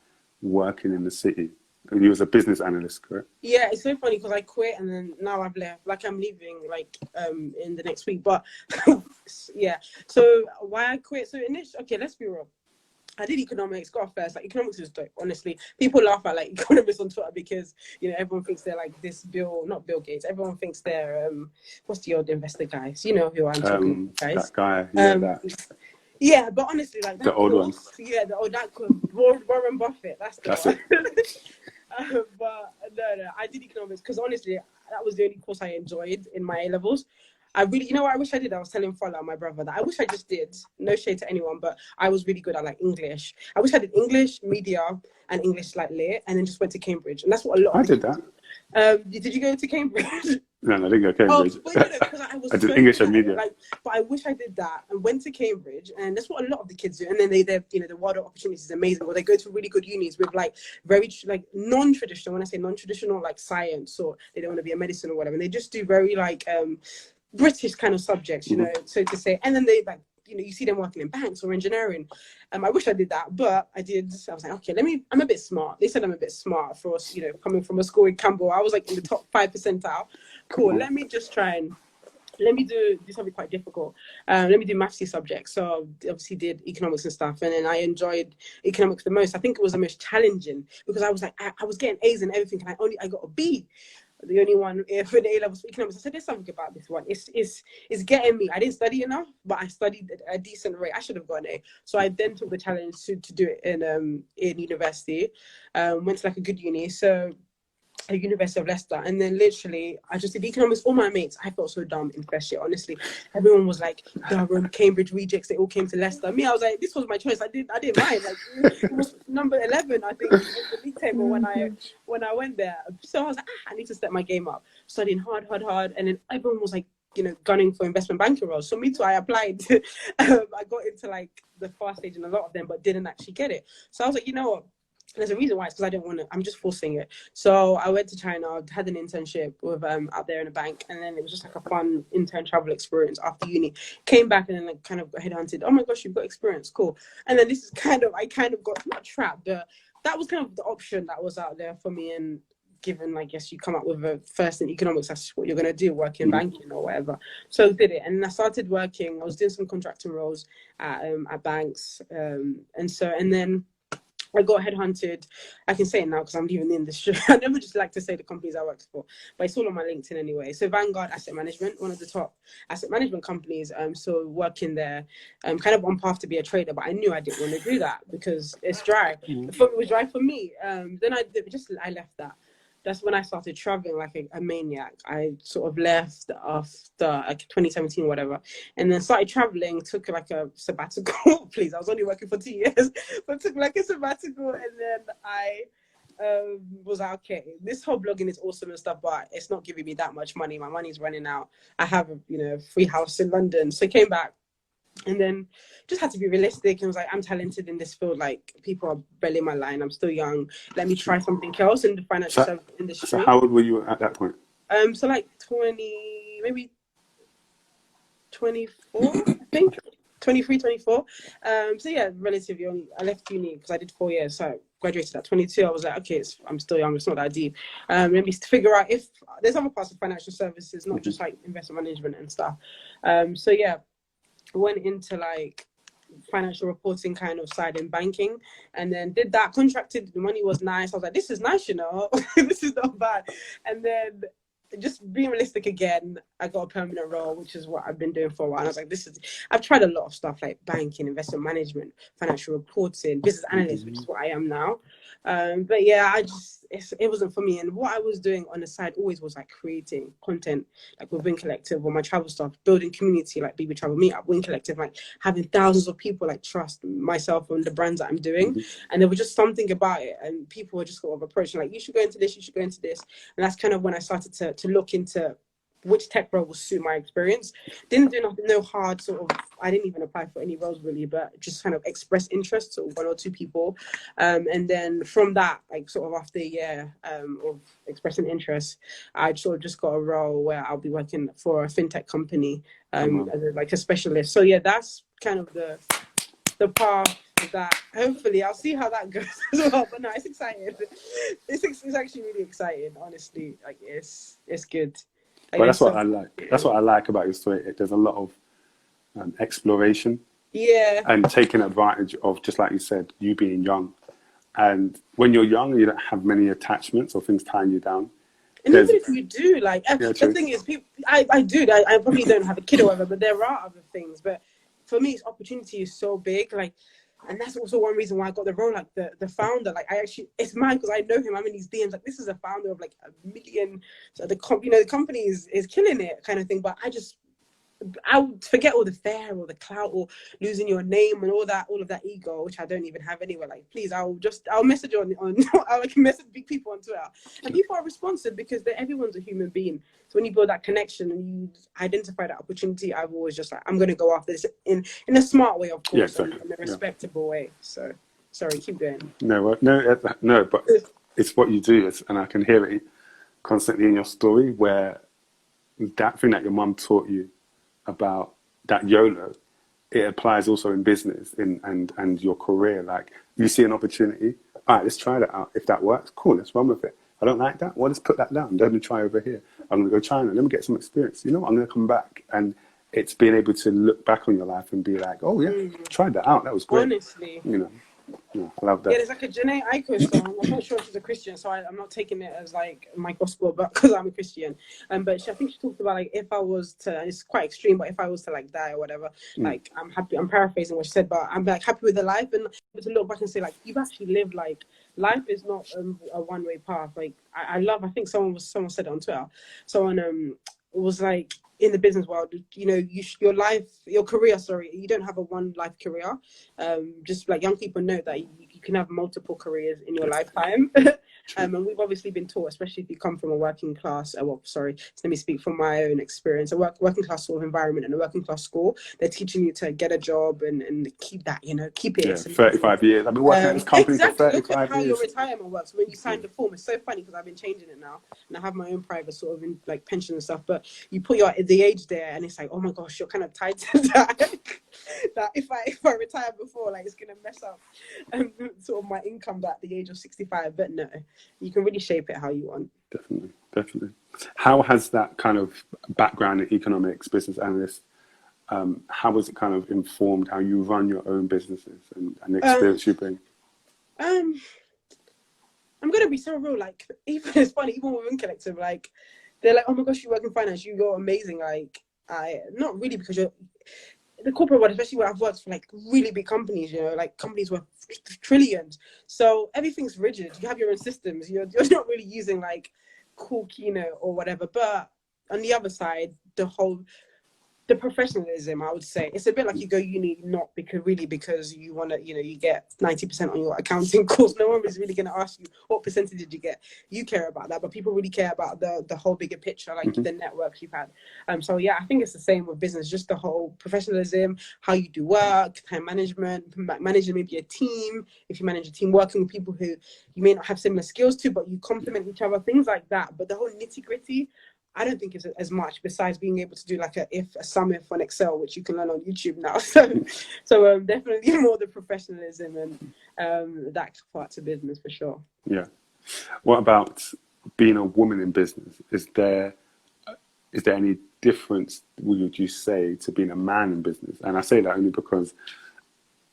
Speaker 1: working in the city. And you was a business analyst, correct?
Speaker 2: Yeah, it's so funny because I quit and then now I've left. Like I'm leaving like in the next week. But yeah, so why I quit? So okay, let's be real. I did economics, got off first. Like economics is dope, honestly. People laugh at like economists on Twitter because, you know, everyone thinks they're like this not Bill Gates. Everyone thinks they're what's the old investor guys? You know who I'm talking about, guys.
Speaker 1: That guy, yeah, that.
Speaker 2: Yeah, but honestly, like
Speaker 1: the old ones.
Speaker 2: Yeah, Warren Buffett. That's
Speaker 1: it.
Speaker 2: But no, I did economics because honestly, that was the only course I enjoyed in my A-levels. I really, you know what I wish I did? I was telling Fala, my brother, that I wish I just did. No shade to anyone, but I was really good at like English. I wish I did English, media, and English like lit, and then just went to Cambridge. And that's what a lot of
Speaker 1: I did that.
Speaker 2: Did you go to Cambridge?
Speaker 1: No, I didn't go to Cambridge.
Speaker 2: Oh, but, you know, because I was
Speaker 1: I did
Speaker 2: so
Speaker 1: English and media.
Speaker 2: Like, but I wish I did that and went to Cambridge, and that's what a lot of the kids do. And then they're you know, the world of opportunities is amazing. Or they go to really good unis with like very like non-traditional. When I say non-traditional, like science, or they don't want to be a medicine or whatever. And they just do very like British kind of subjects, you know, so to say. And then they like, you know, you see them working in banks or engineering. I wish I did that, but I did. I was like, okay, I'm a bit smart. They said I'm a bit smart for us, you know, coming from a school in Campbell. I was like in the top 5 percentile. Cool. Let me just try and let me do something quite difficult. Let me do mathsy subjects. So I obviously did economics and stuff, and then I enjoyed economics the most. I think it was the most challenging because I was like, I was getting A's and everything, and I got a B. The only one for the A-levels for economics. I said, there's something about this one. It's getting me. I didn't study enough, but I studied at a decent rate. I should have got an A. So I then took the challenge to do it in university. Went to like a good uni. So at University of Leicester, and then literally I just did economics. All my mates, I felt so dumb in first year, honestly. Everyone was like Durham, Cambridge rejects, they all came to Leicester. Me, I was like, this was my choice. I didn't mind. Like it was number 11, I think, in the league table when I went there. So I was like, I need to step my game up. Studying hard, and then everyone was like, you know, gunning for investment banking roles. So me too, I applied. I got into like the first stage in a lot of them, but didn't actually get it. So I was like, you know what? There's a reason why. It's because I don't want to. I'm just forcing it. So I went to China, had an internship with out there in a bank, and then it was just like a fun intern travel experience after uni. Came back and then like kind of got headhunted. Oh my gosh, you've got experience, cool. And then this is I kind of got not trapped, but that was kind of the option that was out there for me. And given, I guess, you come up with a first in economics, that's what you're gonna do, work in banking or whatever. So did it, and I started working. I was doing some contracting roles at banks, and then I got headhunted. I can say it now because I'm leaving the industry. I never just like to say the companies I worked for, but it's all on my LinkedIn anyway. So Vanguard Asset Management, one of the top asset management companies. So working there, kind of on path to be a trader, but I knew I didn't want to do that because it's dry. It was dry for me. Then I left that. That's when I started traveling like a maniac. I sort of left after like 2017 or whatever, and then started traveling, took like a sabbatical. Please, I was only working for 2 years, but took like a sabbatical, and then I was like, okay, this whole blogging is awesome and stuff, but it's not giving me that much money. My money's running out. I have a free house in London. So I came back, And then just had to be realistic and was like, I'm talented in this field. Like, people are barely in my line. I'm still young. Let me try something else in the financial service industry.
Speaker 1: So how old were you at that point?
Speaker 2: So like 20, maybe 24, I think. 23, 24. So yeah, relatively young. I left uni because I did 4 years. So I graduated at 22. I was like, okay, I'm still young. It's not that deep. Maybe to figure out if there's other parts of financial services, not just like investment management and stuff. So yeah, went into like financial reporting kind of side in banking, and then did that, contracted. The money was nice. I was like, this is nice, you know. This is not bad. And then, just being realistic again, I got a permanent role, which is what I've been doing for a while. And I was like, I've tried a lot of stuff like banking, investment management, financial reporting, business analyst, which is what I am now. But yeah, it wasn't for me. And what I was doing on the side always was like creating content, like with Win Collective or my travel stuff, building community, like BB Travel Meetup, Win Collective, like having thousands of people like trust myself and the brands that I'm doing. And there was just something about it. And people were just sort of approaching like, you should go into this, you should go into this. And that's kind of when I started to look into which tech role will suit my experience. Didn't do nothing, no hard sort of, I didn't even apply for any roles really, but just kind of express interest to one or two people. And then from that, like sort of after a year of expressing interest, I sort of just got a role where I'll be working for a fintech company as a specialist. So yeah, that's kind of the path that hopefully I'll see how that goes as well. But no, it's exciting. It's actually really exciting, honestly. Like it's good.
Speaker 1: Well, that's what I like. That's what I like about your story. There's a lot of exploration, and taking advantage of, just like you said, you being young. And when you're young, you don't have many attachments or things tying you down.
Speaker 2: And even if you do, like the thing is, people, I probably don't have a kid or whatever, but there are other things. But for me, opportunity is so big, like. And that's also one reason why I got the role, like the founder. Like it's mine because I know him. I'm in these DMs. Like, this is a founder of like 1 million. So the company is killing it, kind of thing. But I would forget all the fear or the clout or losing your name and all of that ego, which I don't even have anywhere. Like, please, I'll message on I can message big people on Twitter, and people are responsive because everyone's a human being. So when you build that connection and you identify that opportunity, I've always just like, I'm going to go after this in a smart way, of course, in a respectable way. So sorry, keep going.
Speaker 1: No, but it's what you do, and I can hear it constantly in your story, where that thing that your mum taught you about that YOLO, it applies also in business and your career. Like, you see an opportunity, all right, let's try that out. If that works, cool, let's run with it. I don't like that, well, let's put that down. Let me try over here. I'm going to go China. Let me get some experience. You know what? I'm going to come back. And it's being able to look back on your life and be like, oh yeah, tried that out. That was great.
Speaker 2: Honestly.
Speaker 1: You know. Yeah, I love that.
Speaker 2: Yeah, there's like a Janae Aiko song. I'm not sure if she's a Christian, so I'm not taking it as like my gospel, but because I'm a Christian. But I think she talked about like, if I was to, and it's quite extreme, but if I was to like die or whatever, like I'm happy. I'm paraphrasing what she said, but I'm like happy with the life, and to look back and say like, you've actually lived, like, life is not a one-way path. Like I think someone said it on Twitter. Someone was like, in the business world, you know, your career, you don't have a one life career. Just like young people know that you can have multiple careers in your lifetime. And we've obviously been taught, especially if you come from a working class, let me speak from my own experience, a working class sort of environment and a working class school, they're teaching you to get a job and keep that, you know, keep it.
Speaker 1: Yeah, 35 years. I've been working at this company for 35 years. Look at how
Speaker 2: your retirement works. When you sign the form, it's so funny because I've been changing it now and I have my own private sort of like pension and stuff, but you put the age there and it's like, oh my gosh, you're kind of tied to that. That if I retire before, like, it's gonna mess up sort of my income at the age of 65. But no, you can really shape it how you want.
Speaker 1: Definitely. How has that kind of background in economics, business analyst, how has it kind of informed how you run your own businesses and the experience you bring?
Speaker 2: I'm gonna be so real. Like, it's funny, even with Collective, like, they're like, oh my gosh, you work in finance, you're amazing. Like, not really, because you're the corporate world, especially where I've worked for like really big companies, you know, like companies worth trillions. So everything's rigid. You have your own systems. You're not really using like cool Keynote or whatever. But on the other side, the whole the professionalism, I would say. It's a bit like you go uni not because you want to, you get 90% on your accounting course. No one is really going to ask you what percentage did you get. You care about that, but people really care about the whole bigger picture, like the networks you've had. So yeah, I think it's the same with business, just the whole professionalism, how you do work, time management, managing maybe a team. If you manage a team, working with people who you may not have similar skills to, but you complement each other, things like that. But the whole nitty gritty, I don't think it's as much, besides being able to do like a sum if on Excel, which you can learn on YouTube now. So definitely more the professionalism and that part to business for sure.
Speaker 1: Yeah. What about being a woman in business? Is there any difference, would you say, to being a man in business? And I say that only because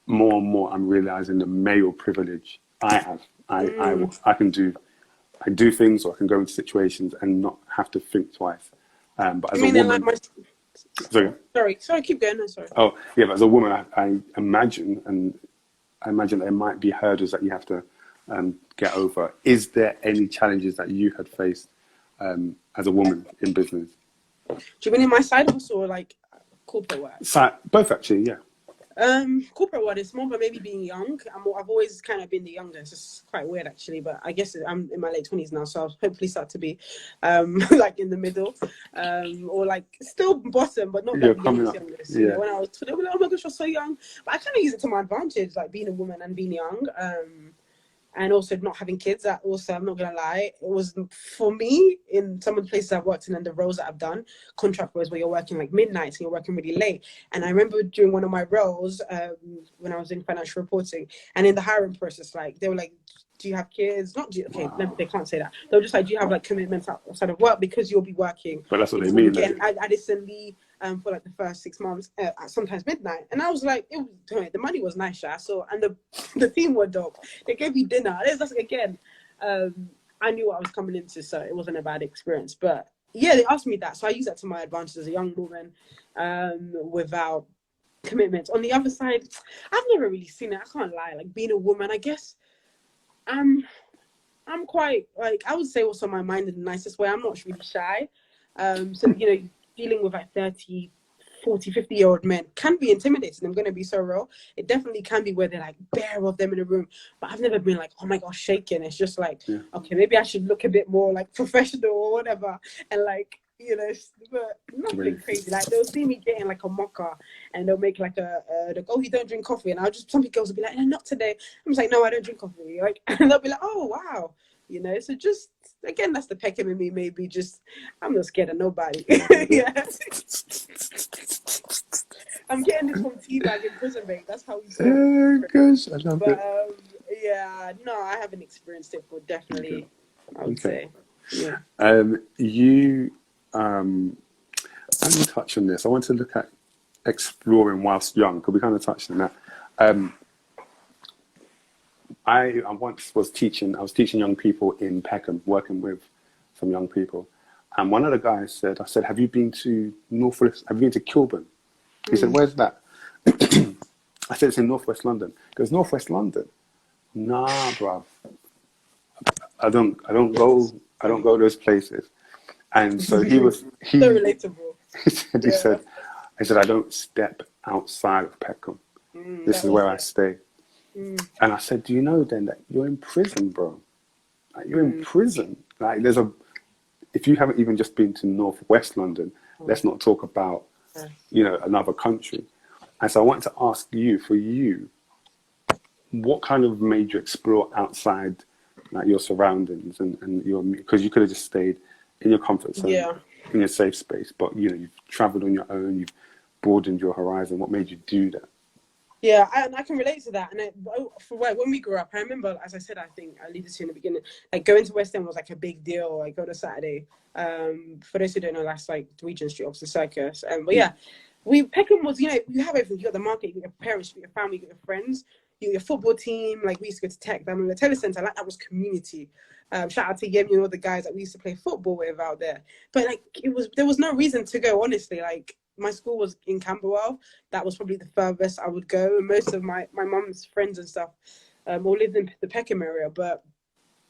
Speaker 1: more and more I'm realizing the male privilege I have. I do things, or I can go into situations and not have to think twice. But as a woman,
Speaker 2: sorry, keep going. No, sorry.
Speaker 1: Oh, yeah, but as a woman, I imagine there might be hurdles that you have to get over. Is there any challenges that you had faced as a woman in business?
Speaker 2: Do you mean in my side hustle or like corporate work?
Speaker 1: Both, actually, yeah.
Speaker 2: Corporate world is more, but maybe being young. I've always kind of been the youngest. It's quite weird actually, but I guess I'm in my late 20s now, so I'll hopefully start to be like in the middle, or like still bottom, but not like the youngest.
Speaker 1: Yeah.
Speaker 2: When I was 20, I was like, oh my gosh, you're so young. But I kind of use it to my advantage, like being a woman and being young. And also not having kids. That also, I'm not gonna lie, it was for me in some of the places I've worked in and the roles that I've done, contract roles where you're working like midnights and you're working really late. And I remember during one of my roles, when I was in financial reporting and in the hiring process, like they were like, do you have kids? No, they can't say that. They were just like, do you have like commitments outside of work, because you'll be working.
Speaker 1: But that's what they mean.
Speaker 2: Addison Lee for like the first 6 months, sometimes midnight. And I was like, the money was nice, and the team were dope. They gave me dinner. That's again, I knew what I was coming into, so it wasn't a bad experience. But yeah, they asked me that, so I used that to my advantage as a young woman, without commitments. On the other side, I've never really seen it. I can't lie. Like being a woman, I guess, I'm quite, like, I would say what's on my mind in the nicest way. I'm not really shy. So dealing with like 30, 40, 50-year-old men can be intimidating. I'm going to be so real. It definitely can be where they're like bare of them in a room. But I've never been like, oh my gosh, shaking. It's just like, okay, maybe I should look a bit more like professional or whatever. And like, but nothing crazy. Like they'll see me getting like a mocha and they'll make like oh, you don't drink coffee. And some girls will be like, no, not today. I'm just like, no, I don't drink coffee. Like, and they'll be like, oh, wow. So just, again, that's the Peckham in me, maybe just, I'm not scared of nobody. Yeah. I'm getting this from Teabag in prison, mate. That's how we say it.
Speaker 1: Gosh, I love it.
Speaker 2: Yeah, no, I haven't experienced it, but definitely, I would say. Yeah.
Speaker 1: Let me touch on this. I want to look at exploring whilst young, because we kind of touched on that. I once was teaching young people in Peckham, working with some young people. And one of the guys said, have you been to Kilburn? He said, where's that? I said, it's in Northwest London. He goes, Northwest London? Nah, bruv. I don't go those places. And so so
Speaker 2: relatable.
Speaker 1: He said, I don't step outside of Peckham. This is where I stay. And I said, do you know then that you're in prison, bro? Like, you're in prison. Like if you haven't even just been to Northwest London, let's not talk about, another country. And so I wanted to ask you, for you, what kind of made you explore outside like your surroundings and your, because you could have just stayed in your comfort zone, in your safe space, but you've traveled on your own, you've broadened your horizon. What made you do that?
Speaker 2: Yeah, I can relate to that. And when we grew up, I remember, as I said, I think I alluded to in the beginning, like going to West End was like a big deal. Like go to Saturday. For those who don't know, that's like Regent Street, Oxford Circus. But yeah, Peckham was, you have everything. You got the market, you got your parents, you got your family, you got your friends, you got your football team. Like we used to go to Tech. I remember the Telecentre, like that was community. Shout out to Yemi, all the guys that we used to play football with out there. But like there was no reason to go, honestly. Like my school was in Camberwell. That was probably the furthest I would go. And most of my mum's friends and stuff all lived in the Peckham area. But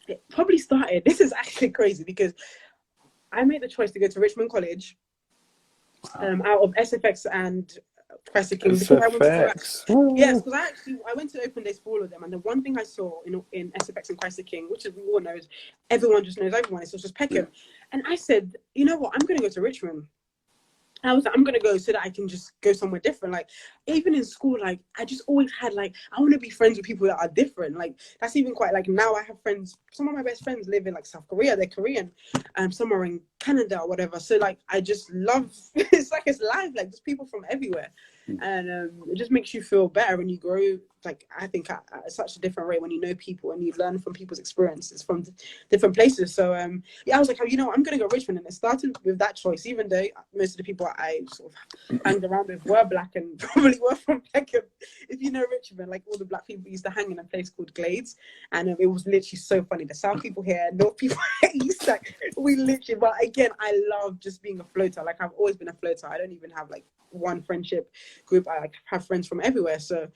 Speaker 2: it probably started, this is actually crazy, because I made the choice to go to Richmond College out of SFX and Christ the King,
Speaker 1: It's
Speaker 2: because I wanted to
Speaker 1: effects.
Speaker 2: yes, because I went to open days for all of them, and the one thing I saw in SFX and Christ the King, which is we all know, is everyone just knows everyone. It's just Peckham, and I said, you know what, I'm going to go to Richmond. I was like, I'm gonna go so that I can just go somewhere different. Like, even in school, like I just always had like, I want to be friends with people that are different. Like, that's even quite like now I have friends. Some of my best friends live in like South Korea. They're Korean. Some are in Canada or whatever. So like, I just love. It's like it's live. Like, there's people from everywhere, and it just makes you feel better when you grow. Like, I think at such a different rate when you know people and you learn from people's experiences from different places. So yeah, I was like, oh, you know what? I'm gonna go Richmond, and it started with that choice. Even though most of the people I sort of hanged around with were black and probably were from Peckham. If you know Richmond, like all the black people used to hang in a place called Glades, and it was literally so funny. The South people here, North people East, like we literally. But again, I love just being a floater. Like, I've always been a floater. I don't even have like one friendship group. I like have friends from everywhere. So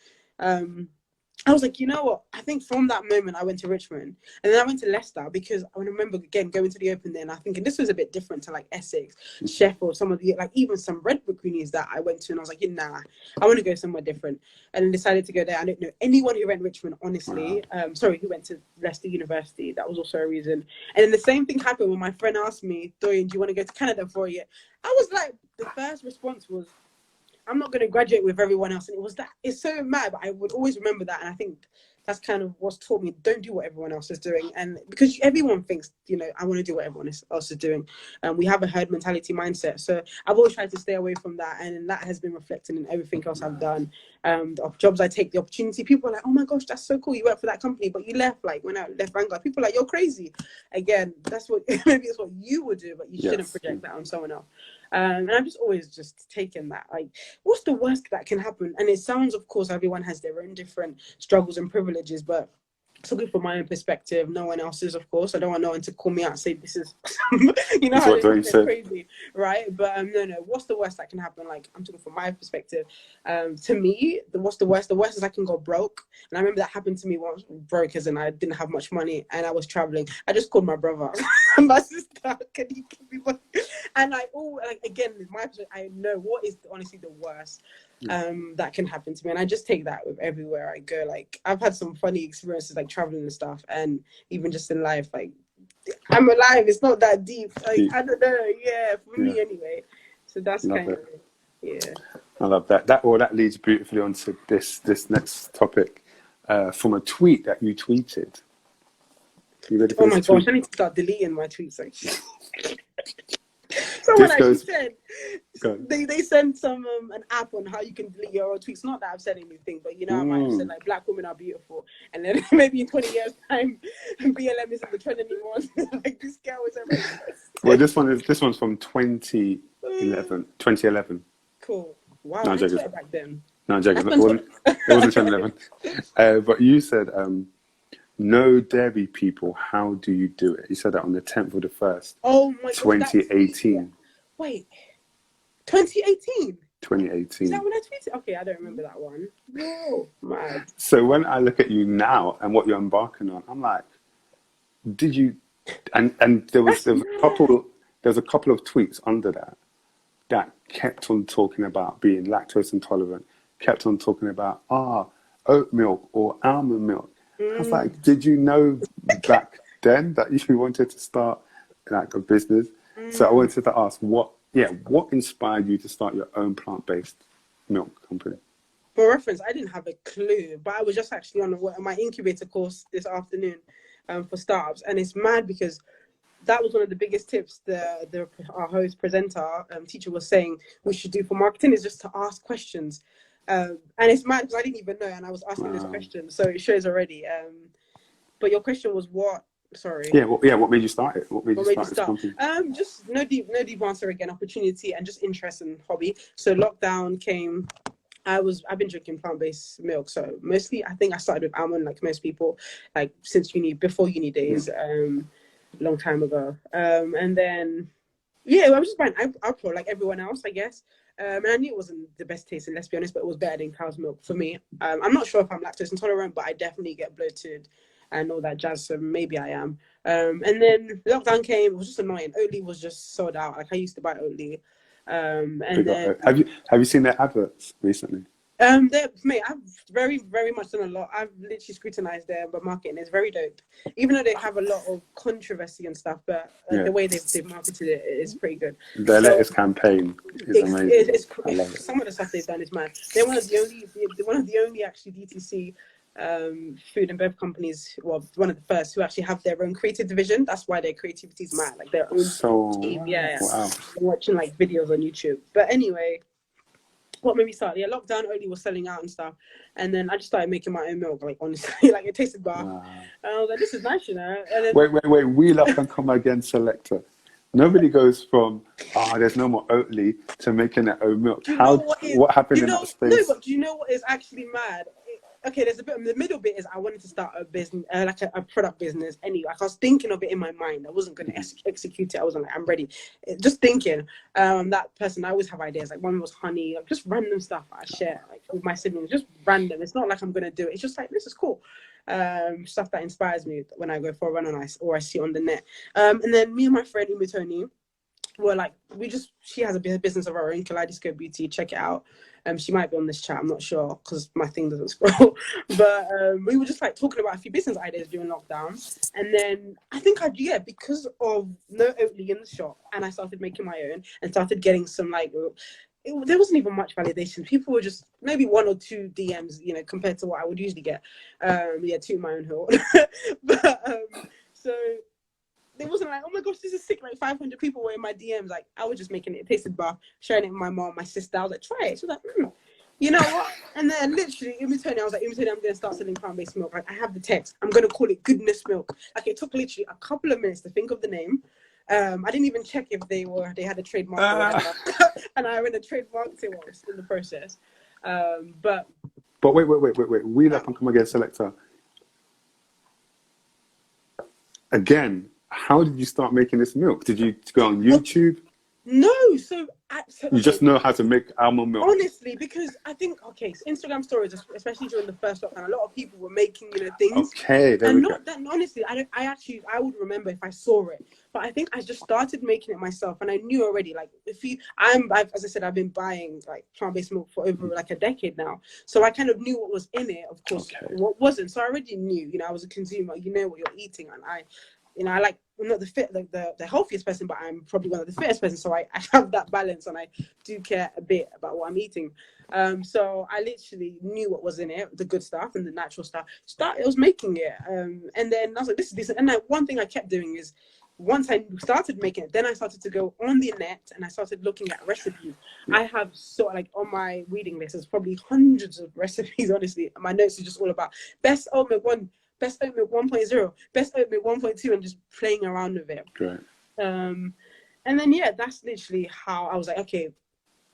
Speaker 2: I was like, you know what? I think from that moment I went to Richmond, and then I went to Leicester because I remember again going to the Open there, and I think this was a bit different to like Essex, Sheffield, some of the like even some Redbook unis that I went to, and I was like, nah, I want to go somewhere different, and then decided to go there. I don't know anyone who went Richmond, honestly. Sorry, who went to Leicester University. That was also a reason. And then the same thing happened when my friend asked me, Doyin, do you want to go to Canada for a year? I was like, the first response was, I'm not going to graduate with everyone else. And it was that, it's so mad, but I would always remember that. And I think that's kind of what's taught me, don't do what everyone else is doing. And because everyone thinks, you know, I want to do what everyone else is doing. We have a herd mentality mindset. So I've always tried to stay away from that. And that has been reflected in everything else I've done. The jobs I take, the opportunity, people are like, oh my gosh, that's so cool. You work for that company, but you left, like when I left Vanguard, people are like, you're crazy. Again, that's what, maybe it's what you would do, but you shouldn't project that on someone else. And I've just always just taken that, like, what's the worst that can happen? And it sounds, of course, everyone has their own different struggles and privileges, but it's looking from my own perspective, no one else's, of course. I don't want no one to call me out and say this is, you know, how they say crazy, right? But no, what's the worst that can happen? Like, I'm talking from my perspective. To me, what's the worst? The worst is I can go broke. And I remember that happened to me once, broke as in I didn't have much money and I was traveling. I just called my brother, my sister, can you give me money? And like again, my perspective, I know what is honestly the worst that can happen to me, and I just take that with everywhere I go. Like, I've had some funny experiences, like traveling and stuff, and even just in life, like I'm alive. It's not that deep. Like, I don't know. Yeah, for me anyway. So that's kind of it.
Speaker 1: I love that. That leads beautifully onto this next topic from a tweet that you tweeted. You ready for
Speaker 2: oh my
Speaker 1: this
Speaker 2: gosh,
Speaker 1: tweet?
Speaker 2: I need to start deleting my tweets. Like, someone actually said they sent some an app on how you can delete your own tweets. Not that I've said anything, but you know, I might have said like black women are beautiful, and then maybe in 20 years time, BLM isn't the trend anymore. Like, this girl was a racist.
Speaker 1: Well, this one's from 2011.
Speaker 2: Cool. Wow.
Speaker 1: No,
Speaker 2: I didn't it back then.
Speaker 1: No, I'm joking. It wasn't 2011. But you said, no dairy people, how do you do it? You said that on the 10th of the 1st.
Speaker 2: Oh my god.
Speaker 1: 2018.
Speaker 2: Wait. 2018?
Speaker 1: 2018.
Speaker 2: Is that when I tweeted? Okay, I don't remember that one. Whoa, mad.
Speaker 1: So when I look at you now and what you're embarking on, I'm like, did you? And there was a couple of tweets under that kept on talking about being lactose intolerant, kept on talking about oat milk or almond milk. I was like, did you know back then that you wanted to start like a business? So I wanted to ask, what inspired you to start your own plant-based milk company?
Speaker 2: For reference, I didn't have a clue, but I was just actually on my incubator course this afternoon for startups, and it's mad because that was one of the biggest tips our host presenter teacher was saying we should do for marketing, is just to ask questions. And it's mad because I didn't even know, and I was asking those questions, so it shows already. But your question was what? Sorry.
Speaker 1: Yeah. What made you start it? What made you start this company?
Speaker 2: Just no deep answer again. Opportunity and just interest and hobby. So lockdown came. I've been drinking plant-based milk, so mostly I think I started with almond, like most people, like since before uni days, long time ago. And then I was just buying alcohol like everyone else, I guess. And I knew it wasn't the best tasting, let's be honest, but it was better than cow's milk for me. I'm not sure if I'm lactose intolerant, but I definitely get bloated and all that jazz, so maybe I am. And then lockdown came. It was just annoying. Oatly was just sold out. Like, I used to buy Oatly. And then
Speaker 1: Have you seen their adverts recently?
Speaker 2: mate, I've very, very much done a lot. I've literally scrutinized their marketing. It's very dope, even though they have a lot of controversy and stuff. But like the way they've marketed it is pretty good.
Speaker 1: Their latest campaign is amazing. I love it.
Speaker 2: Some of the stuff they've done is mad. They're one of the only actually DTC food and bev companies. Well, one of the first who actually have their own creative division. That's why their creativity is mad. Like their own team. Yeah.
Speaker 1: Wow.
Speaker 2: I'm watching like videos on YouTube. But anyway. What made me start? Yeah, lockdown only was selling out and stuff, and then I just started making my own milk. Like honestly, like it tasted bad.
Speaker 1: Wow.
Speaker 2: And I was like, "This is nice, you know." And then,
Speaker 1: wait. Wheel up and come again, selector. Nobody goes from there's no more Oatly to making their own milk. What happened in that space?
Speaker 2: No, but do you know what is actually mad? Okay, there's a bit. The middle bit is I wanted to start a business, like a product business. Anyway, like I was thinking of it in my mind. I wasn't going to execute it. I wasn't like, I'm ready. Just thinking. That person, I always have ideas. Like one was honey, like just random stuff I share like with my siblings. Just random. It's not like I'm going to do it. It's just like this is cool. Stuff that inspires me when I go for a run or I see on the net. And then me and my friend Umu Tony were like, she has a business of her own, Kaleidoscope Beauty. Check it out. She might be on this chat, I'm not sure because my thing doesn't scroll. But we were just like talking about a few business ideas during lockdown. And then I think because of no Oatly in the shop, and I started making my own and started getting some like, there wasn't even much validation. People were just maybe 1 or 2 DMs, you know, compared to what I would usually get. To my own horn. So it wasn't like, oh my gosh, this is sick. Like 500 people were in my DMs. Like I was just making it. It tasted bar, sharing it with my mom, my sister. I was like, try it. She was like, you know what? And then literally, I was like, I'm going to start selling plant-based milk. Like I have the text. I'm going to call it Goodness Milk. Like it took literally a couple of minutes to think of the name. I didn't even check if they had a trademark or whatever. And I ran a trademark to what was in the process. But
Speaker 1: wait. Wheel up and come again, selector. Again. How did you start making this milk? Did you go on YouTube?
Speaker 2: No, so
Speaker 1: you just know how to make almond milk.
Speaker 2: Honestly, because I think so Instagram stories, especially during the first lockdown, a lot of people were making things.
Speaker 1: Okay, there we go.
Speaker 2: That, honestly, I would remember if I saw it, but I think I just started making it myself, and I knew already. Like as I said, I've been buying like plant-based milk for over like a decade now, so I kind of knew what was in it. Of course, what wasn't. So I already knew. You know, I was a consumer. You know what you're eating, and I like. I'm not the healthiest person, but I'm probably one of the fittest person. So I have that balance, and I do care a bit about what I'm eating. So I literally knew what was in it, the good stuff and the natural stuff. I was making it, and then I was like, this is decent. And then one thing I kept doing is, once I started making it, then I started to go on the net and I started looking at recipes. I have on my reading list, there's probably hundreds of recipes. Honestly, my notes are just all about best oat milk 1. Best oat milk 1.0, best oat milk 1.2, and just playing around with it.
Speaker 1: Great.
Speaker 2: And then that's literally how I was like, okay,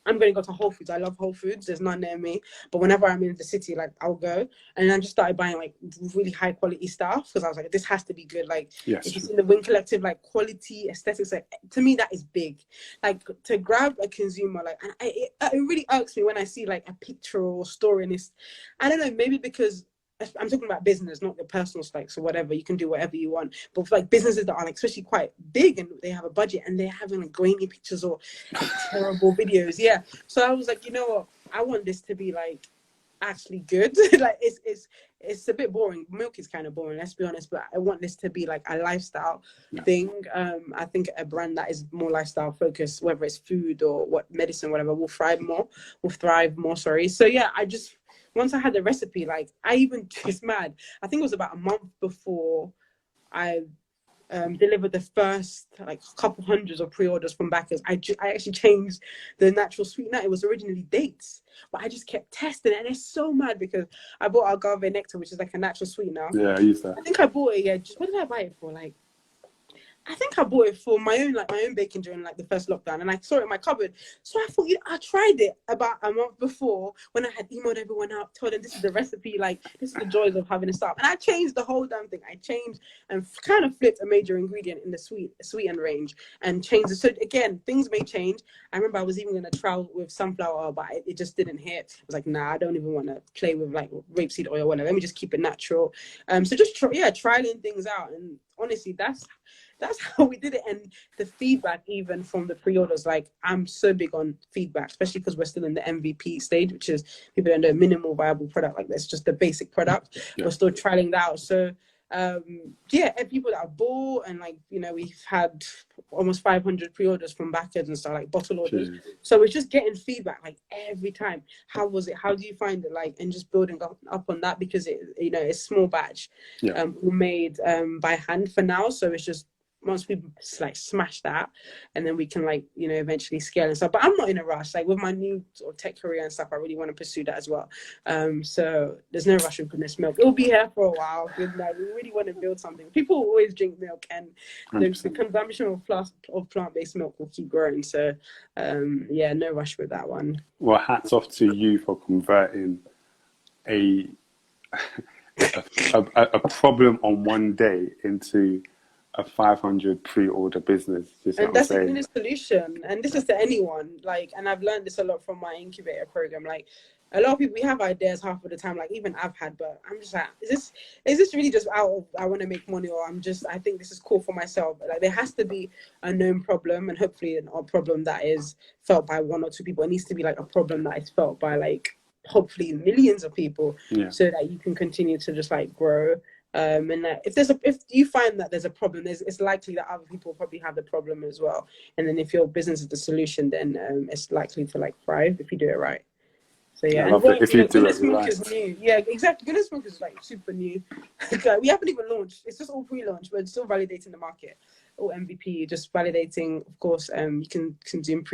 Speaker 2: I'm going to go to Whole Foods. I love Whole Foods. There's none near me, but whenever I'm in the city, like I'll go. And I just started buying like really high quality stuff because I was like, this has to be good. Like if it's in the Wing Collective, like quality aesthetics, like to me that is big. Like to grab a consumer, like it really irks me when I see like a picture or story and it's, I don't know, maybe because I'm talking about business, not your personal likes or whatever. You can do whatever you want. But for like businesses that are like especially quite big and they have a budget and they're having like grainy pictures or like, terrible videos. Yeah. So I was like, you know what? I want this to be like actually good. Like it's a bit boring. Milk is kind of boring, let's be honest. But I want this to be like a lifestyle thing. I think a brand that is more lifestyle focused, whether it's food or what medicine, whatever, will thrive more. Sorry. So once I had the recipe, like it's mad. I think it was about a month before I delivered the first like couple hundreds of pre-orders from backers. I actually changed the natural sweetener. It was originally dates, but I just kept testing it, and it's so mad because I bought agave nectar, which is like a natural sweetener.
Speaker 1: Yeah, I use that.
Speaker 2: I think I bought it. What did I buy it for? Like, I think I bought it for my own baking during like the first lockdown, and I saw it in my cupboard. So I thought, I tried it about a month before when I had emailed everyone out, told them this is the recipe, like this is the joys of having a start. And I changed the whole damn thing. I changed and kind of flipped a major ingredient in the sweetened range and changed it. So again, things may change. I remember I was even going to trial with sunflower oil, but it just didn't hit. I was like, nah, I don't even want to play with like rapeseed oil or whatever. Let me just keep it natural. So just trialing things out, and honestly, that's how we did it. And the feedback, even from the pre-orders, like, I'm so big on feedback, especially because we're still in the MVP stage, which is, people don't know, minimal viable product. Like, that's just the basic product.
Speaker 1: Yeah.
Speaker 2: We're still trialing that out. So yeah, and people that are bought, and like, you know, we've had almost 500 pre-orders from backers and stuff, like bottle orders.
Speaker 1: Jeez.
Speaker 2: So it's just getting feedback like every time. How was it? How do you find it? Like, and just building up on that, because it, you know, it's small batch,
Speaker 1: Yeah.
Speaker 2: made by hand for now. So it's just, once we like smash that, and then we can, like, you know, eventually scale and stuff. But I'm not in a rush. Like, with my new sort of tech career and stuff, I really want to pursue that as well. So there's no rush with goodness milk. It'll be here for a while. Like, we really want to build something. People always drink milk, and the consumption of plant-based milk will keep growing. So yeah, no rush with that one.
Speaker 1: Well, hats off to you for converting a problem on one day into a 500 pre-order business.
Speaker 2: And that's a good solution. And this is to anyone. Like, and I've learned this a lot from my incubator program. Like, a lot of people, we have ideas half of the time, like even I've had, but I'm just like, is this really just out of, I want to make money, or I think this is cool for myself? Like, there has to be a known problem, and hopefully a problem that is felt by one or two people. It needs to be like a problem that is felt by, like, hopefully millions of people, so that you can continue to just like grow. And if you find that there's a problem, it's likely that other people probably have the problem as well. And then if your business is the solution, then it's likely to like thrive if you do it right. So yeah, and
Speaker 1: if you do
Speaker 2: goodness
Speaker 1: it
Speaker 2: milk
Speaker 1: right.
Speaker 2: is new. Yeah, exactly. Goodness milk is like super new. We haven't even launched. It's just all pre-launch. We're still validating the market. All MVP, just validating. Of course, you can consume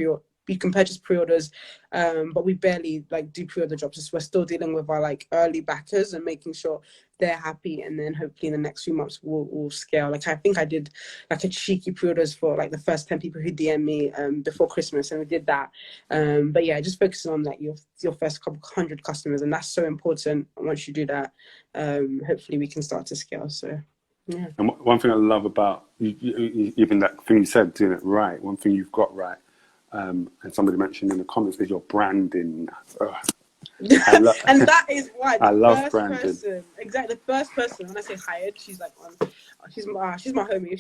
Speaker 2: you can purchase pre-orders, but we barely like do pre-order drops. We're still dealing with our like early backers and making sure they're happy, and then hopefully in the next few months we'll scale. Like, I think I did like a cheeky pre-orders for like the first 10 people who DM me before Christmas, and we did that. But yeah, just focusing on like your first couple 100 customers, and that's so important. Once you do that, hopefully we can start to scale. So yeah.
Speaker 1: And one thing I love about you, even that thing you said, doing it right, one thing you've got right, and somebody mentioned in the comments, is your branding.
Speaker 2: And that is why
Speaker 1: I love branding.
Speaker 2: Exactly, the first person, when I say hired, she's like she's my homie.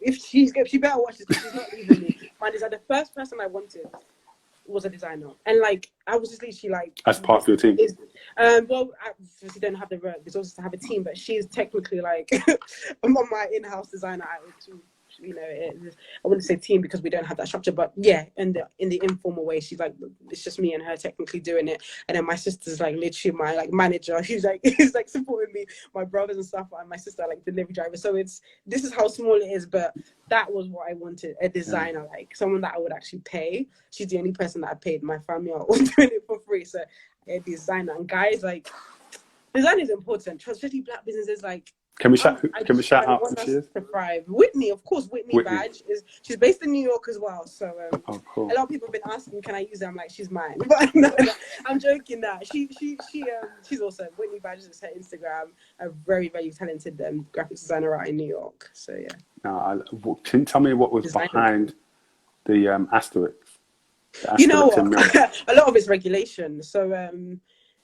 Speaker 2: If she better watch this, because she's not leaving me. Mine is like the first person I wanted was a designer, and like I was just literally like,
Speaker 1: as part of your team.
Speaker 2: Well, I obviously don't have the resources to have a team, but she's technically like I'm on my in-house designer too. You know, I wouldn't say team because we don't have that structure, but yeah, in the informal way, she's like, it's just me and her technically doing it. And then my sister's like literally my like manager. He's like supporting me, my brothers and stuff, and my sister like delivery driver. So this is how small it is, but that was what I wanted, a designer, like someone that I would actually pay. She's the only person that I paid. My family are all doing it for free. So a designer, and guys, like, design is important, especially Black businesses. Like, Can we shout out who she is? Whitney, of course. Whitney Badge she's based in New York as well. So cool. A lot of people have been asking, can I use her? I'm like, she's mine. But no, I'm joking. That she's awesome. Whitney Badge is her Instagram. A very, very talented graphic designer out in New York. So yeah. Now,
Speaker 1: can you tell me what was behind the asterisk?
Speaker 2: You know what? A lot of it's regulation. So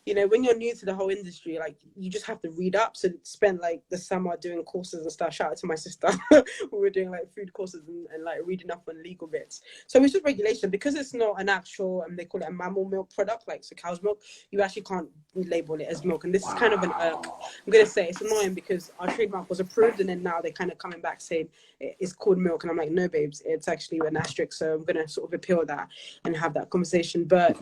Speaker 2: you know, when you're new to the whole industry, like, you just have to read up. So spent like the summer doing courses and stuff. Shout out to my sister. We were doing like food courses and like reading up on legal bits. So it's just regulation, because it's not an actual, they call it a mammal milk product, like so cow's milk. You actually can't label it as milk. And this is kind of an irk. I'm going to say it's annoying, because our trademark was approved, and then now they're kind of coming back saying it's called milk. And I'm like, no, babes, it's actually an asterisk. So I'm going to sort of appeal that and have that conversation. But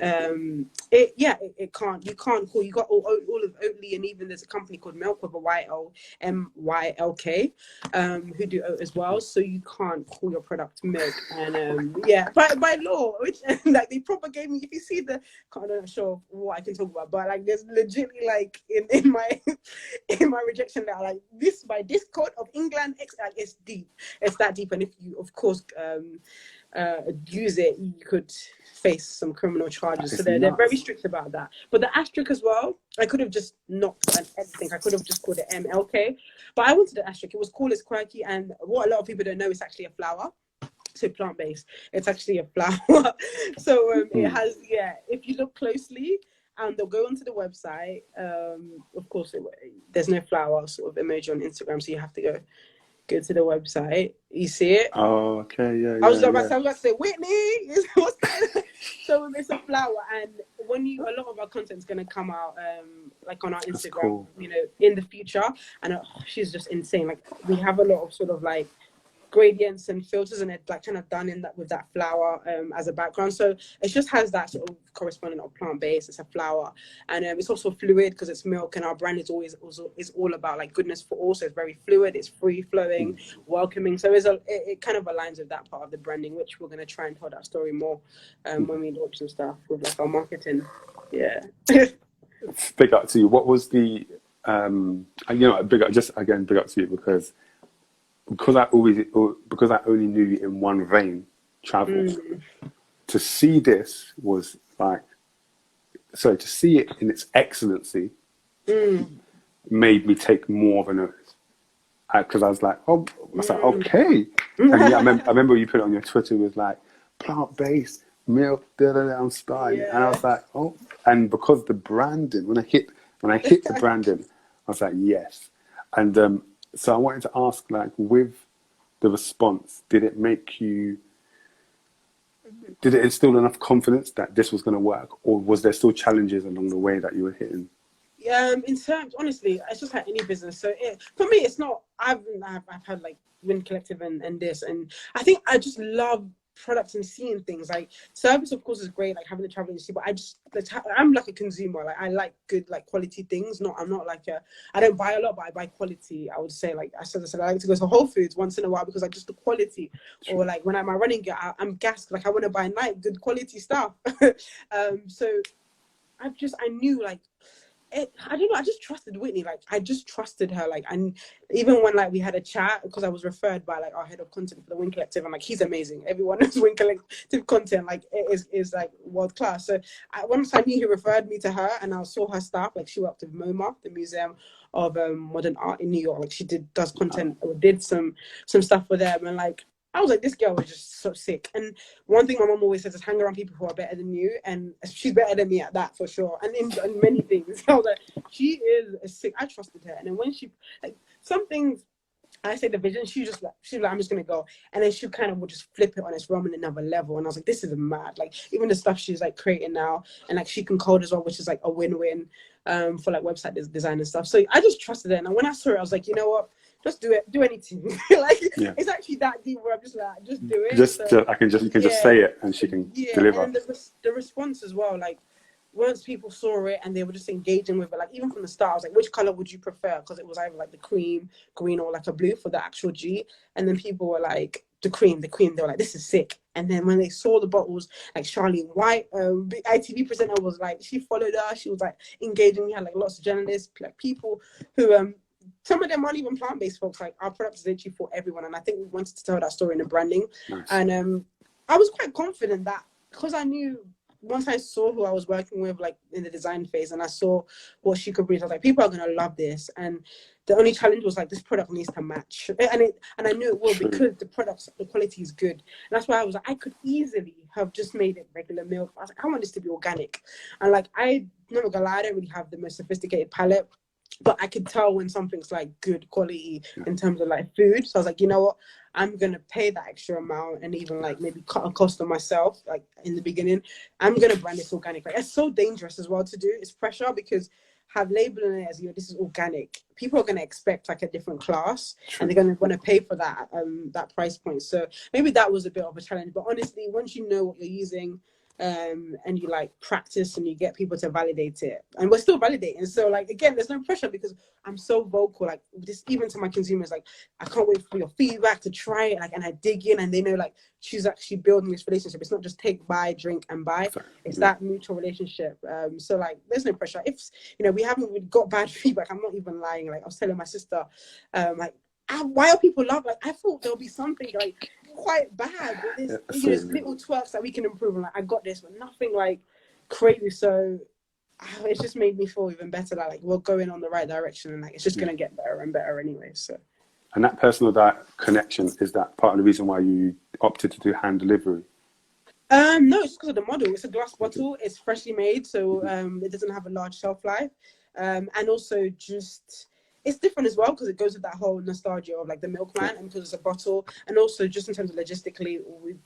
Speaker 2: it can't, you can't call, you got all of Oatly, and even there's a company called Milk with a YLMYLK who do oat as well, so you can't call your product milk. And by law, which like they proper gave me, if you see the, I'm not sure what I can talk about, but like there's legitimately like in my rejection letter, like this by this code of England, like it's deep, it's that deep. And if you of course use it, you could face some criminal charges. So they're very strict about that. But the asterisk as well, I could have just knocked anything. I could have just called it MLK, but I wanted the asterisk. It was cool, it's quirky, and what a lot of people don't know, it's actually a flower. So plant-based, it's actually a flower. So it has, if you look closely, and they'll go onto the website, of course there's no flower sort of emoji on Instagram, so you have to go go to the website. You see it?
Speaker 1: Oh, okay, yeah,
Speaker 2: I was
Speaker 1: yeah,
Speaker 2: about
Speaker 1: yeah.
Speaker 2: to say, Whitney, what's that? So it's a flower, and when a lot of our content is gonna come out, like on our
Speaker 1: That's
Speaker 2: Instagram,
Speaker 1: cool.
Speaker 2: you know, in the future. And she's just insane. Like we have a lot of sort of like gradients and filters, and it's like kind of done in that with that flower as a background. So it just has that sort of corresponding of plant base. It's a flower, and it's also fluid because it's milk, and our brand is always also is all about like goodness for all. So it's very fluid, it's free flowing, welcoming. So it kind of aligns with that part of the branding, which we're gonna try and tell that story more when we launch some stuff with like our marketing. Yeah.
Speaker 1: Big up to you. What was the big up, just again, big up to you because I only knew you in one vein, travel. To see this was like, so to see it in its excellency made me take more of a notice. Because I was like, okay. And yeah, I remember you put it on your Twitter with like plant-based milk, I'm starting.
Speaker 2: Yeah.
Speaker 1: And I was like, oh, and because the branding, when I hit the branding, I was like, yes. And so I wanted to ask, like, with the response, did it instill enough confidence that this was going to work, or was there still challenges along the way that you were hitting?
Speaker 2: In terms, honestly, it's just like any business. So for me, it's not. I've had like Wind Collective and this, and I think I just love products and seeing things. Like service, of course, is great, like having the travel industry, but I'm like a consumer. Like I like good, like quality things. I'm not like I don't buy a lot, but I buy quality. I would say, like I said, I like to go to Whole Foods once in a while because like just the quality. Sure. Or like when I'm running, I'm gassed. Like I want to buy good quality stuff. So I knew like. I don't know. I just trusted Whitney. Like I just trusted her. Like, and even when like we had a chat, because I was referred by like our head of content for the Wind Collective, and like he's amazing. Everyone knows Wind Collective content like it is like world class. So once I knew he referred me to her, and I saw her stuff. Like she worked with MoMA, the Museum of Modern Art in New York. Like she does content or did some stuff for them, and like. I was like, this girl was just so sick. And one thing my mom always says is hang around people who are better than you. And she's better than me at that for sure. And in many things. I was like, she is a sick. I trusted her. And then when she, like, some things, I say the vision, she's like, I'm just going to go. And then she kind of would just flip it on its run in another level. And I was like, this is mad. Like, even the stuff she's like creating now. And like, she can code as well, which is like a win-win for like website design and stuff. So I just trusted her. And when I saw her, I was like, you know what? Just do it. Do anything. Like it's actually that deep where I'm just like, just do it.
Speaker 1: You can just say it and she can deliver.
Speaker 2: And the response as well. Like once people saw it and they were just engaging with it, like even from the start, I was like, which color would you prefer? Because it was either like the cream, green, or like a blue for the actual G. And then people were like, the cream. They were like, this is sick. And then when they saw the bottles, like Charlene White, ITV presenter was like, she followed us. She was like engaging. We had like lots of journalists, like people who some of them aren't even plant-based folks. Like our product is literally for everyone, and I think we wanted to tell that story in the branding. Nice. And I was quite confident that because I knew once I saw who I was working with, like in the design phase, and I saw what she could bring, I was like, people are gonna love this. And the only challenge was like this product needs to match, and I knew it will. True. Because the quality is good. And that's why I was like, I could easily have just made it regular milk. I was like, I want this to be organic, and like I'm not gonna lie, I don't really have the most sophisticated palate. But I could tell when something's like good quality in terms of like food. So I was like, you know what? I'm going to pay that extra amount and even like maybe cut a cost on myself, like in the beginning. I'm going to brand this organic. Like it's so dangerous as well to do. It's pressure because have labeling it as, this is organic. People are going to expect like a different class. True. And they're going to want to pay for that, that price point. So maybe that was a bit of a challenge. But honestly, once you know what you're using, and you like practice and you get people to validate it, and we're still validating, so like again there's no pressure because I'm so vocal, like this even to my consumers, like I can't wait for your feedback to try it, like, and I dig in and they know like she's actually building this relationship. It's not just take, buy, drink and buy. It's that mutual relationship. So like there's no pressure. If we haven't really got bad feedback, I'm not even lying. Like I was telling my sister, like why are people love, like I thought there'll be something like quite bad, but there's little twerks that we can improve on. Like I got this, but nothing like crazy. So it's just made me feel even better that like we're going on the right direction, and like it's just gonna get better and better anyway. So,
Speaker 1: and that personal connection, is that part of the reason why you opted to do hand delivery?
Speaker 2: No, it's because of the model. It's a glass bottle. It's freshly made, so it doesn't have a large shelf life, and also just it's different as well because it goes with that whole nostalgia of like the milkman, and because it's a bottle, and also just in terms of logistically,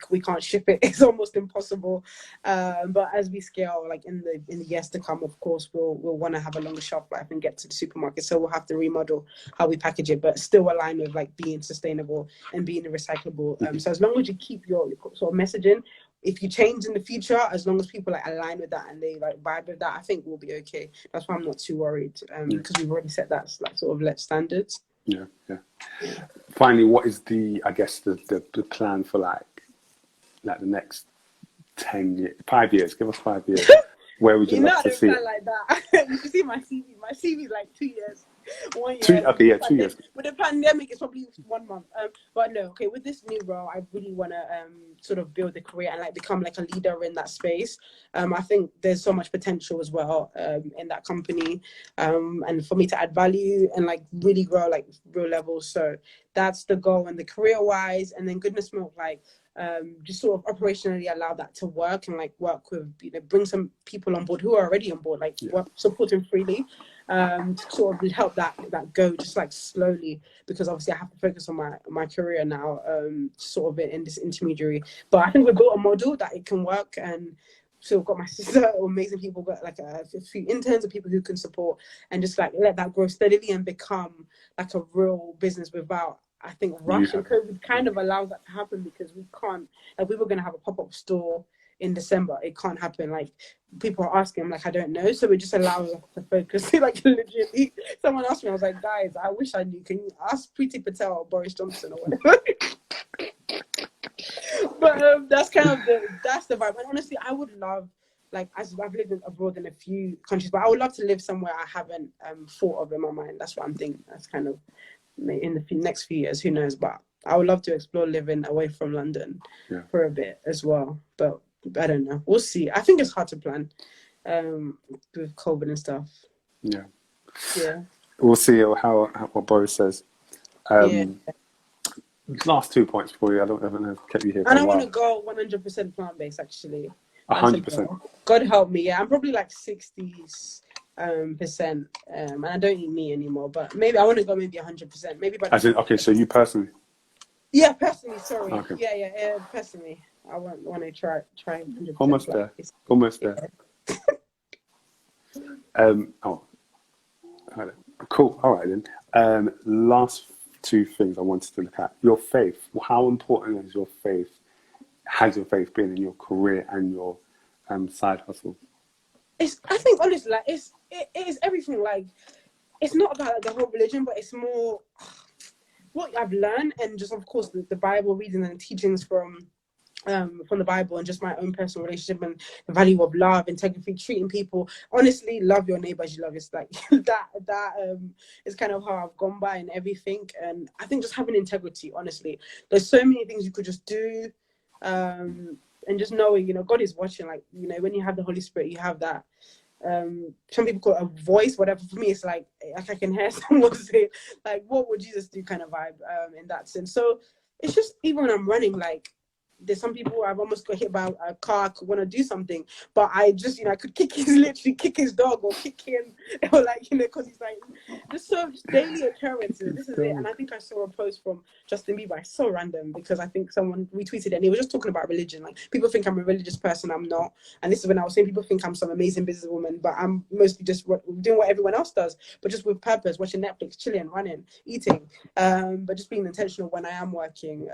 Speaker 2: we can't ship it. It's almost impossible. But as we scale, like in the years to come, of course, we'll want to have a longer shelf life and get to the supermarket. So we'll have to remodel how we package it, but still align with like being sustainable and being recyclable. So as long as you keep your sort of messaging, if you change in the future, as long as people like align with that and they like vibe with that, I think we'll be okay. That's why I'm not too worried, because we've already set that like sort of let standards.
Speaker 1: Yeah. Finally, what is the plan for like the next 10 years, 5 years? Give us 5 years. Where would you love to see it?
Speaker 2: Like that. You should see my CV. My CV is like 2 years, 1 year.
Speaker 1: 2 years.
Speaker 2: With the pandemic, it's probably 1 month. But no, okay. With this new role, I really want to sort of build a career and like become like a leader in that space. I think there's so much potential as well in that company, and for me to add value and like really grow like real levels. So that's the goal, and the career wise, and then Goodness Milk, like. Just sort of operationally allow that to work and like work with, bring some people on board who are already on board, like support them freely, to sort of help that go just like slowly, because obviously I have to focus on my career now, sort of in this intermediary. But I think we've built a model that it can work, and so I've got my sister, amazing people, got like a few interns and people who can support, and just like let that grow steadily and become like a real business without, I think, rush. And COVID kind of allows that to happen, because we can't, like we were going to have a pop-up store in December. It can't happen. Like people are asking, I'm like, I don't know. So it just allows us to focus. Like literally, someone asked me, I was like, guys, I wish I knew. Can you ask Preeti Patel or Boris Johnson or whatever? But that's kind of that's the vibe. And honestly, I would love, like, as I've lived abroad in a few countries, but I would love to live somewhere I haven't thought of in my mind. That's what I'm thinking. That's kind of in the next few years, who knows? But I would love to explore living away from London for a bit as well. But I don't know. We'll see. I think it's hard to plan with COVID and stuff.
Speaker 1: Yeah.
Speaker 2: Yeah.
Speaker 1: We'll see how what Boris says. Last 2 points for you. I don't know. Kept you here for
Speaker 2: and
Speaker 1: a
Speaker 2: I
Speaker 1: while.
Speaker 2: want to go 100% plant-based, actually.
Speaker 1: 100%.
Speaker 2: God help me. Yeah, I'm probably like 60s percent, and I don't eat meat anymore. But maybe I want to go maybe 100%. Maybe by
Speaker 1: so you personally?
Speaker 2: Yeah, personally. Sorry.
Speaker 1: Okay.
Speaker 2: Yeah. Personally, I want to try 100%.
Speaker 1: Almost there. Almost there. Cool. All right then. Last two things I wanted to look at. Your faith. How important is your faith? Has your faith been in your career and your side hustle?
Speaker 2: I think honestly, like it is everything. Like it's not about like, the whole religion, but it's more what I've learned, and just of course the Bible reading and teachings from the Bible, and just my own personal relationship and the value of love, integrity, treating people honestly, love your neighbor as you love yourself. Like that is kind of how I've gone by and everything. And I think just having integrity, honestly, there's so many things you could just do, and just knowing, God is watching. Like, when you have the Holy Spirit, you have that. Some people call it a voice, whatever. For me, it's like I can hear someone say, like, what would Jesus do kind of vibe, in that sense. So it's just, even when I'm running, like, there's some people I've almost got hit by a car, I could want to do something, but I just, I could literally kick his dog or kick him, or like, because he's like, just daily occurrences. This is it. And I think I saw a post from Justin Bieber. It's so random, because I think someone retweeted it, and he was just talking about religion. Like, people think I'm a religious person, I'm not. And this is when I was saying people think I'm some amazing businesswoman, but I'm mostly just doing what everyone else does, but just with purpose, watching Netflix, chilling, running, eating, but just being intentional when I am working,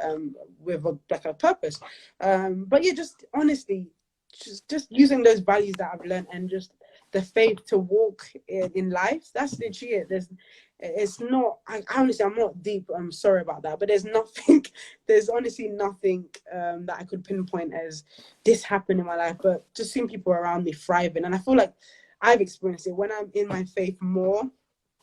Speaker 2: with a purpose. But yeah, just honestly, just using those values that I've learned, and just the faith to walk in life. That's literally it. It's not, honestly, I'm not deep. I'm sorry about that, but there's honestly nothing that I could pinpoint as this happened in my life, but just seeing people around me thriving. And I feel like I've experienced it when I'm in my faith more,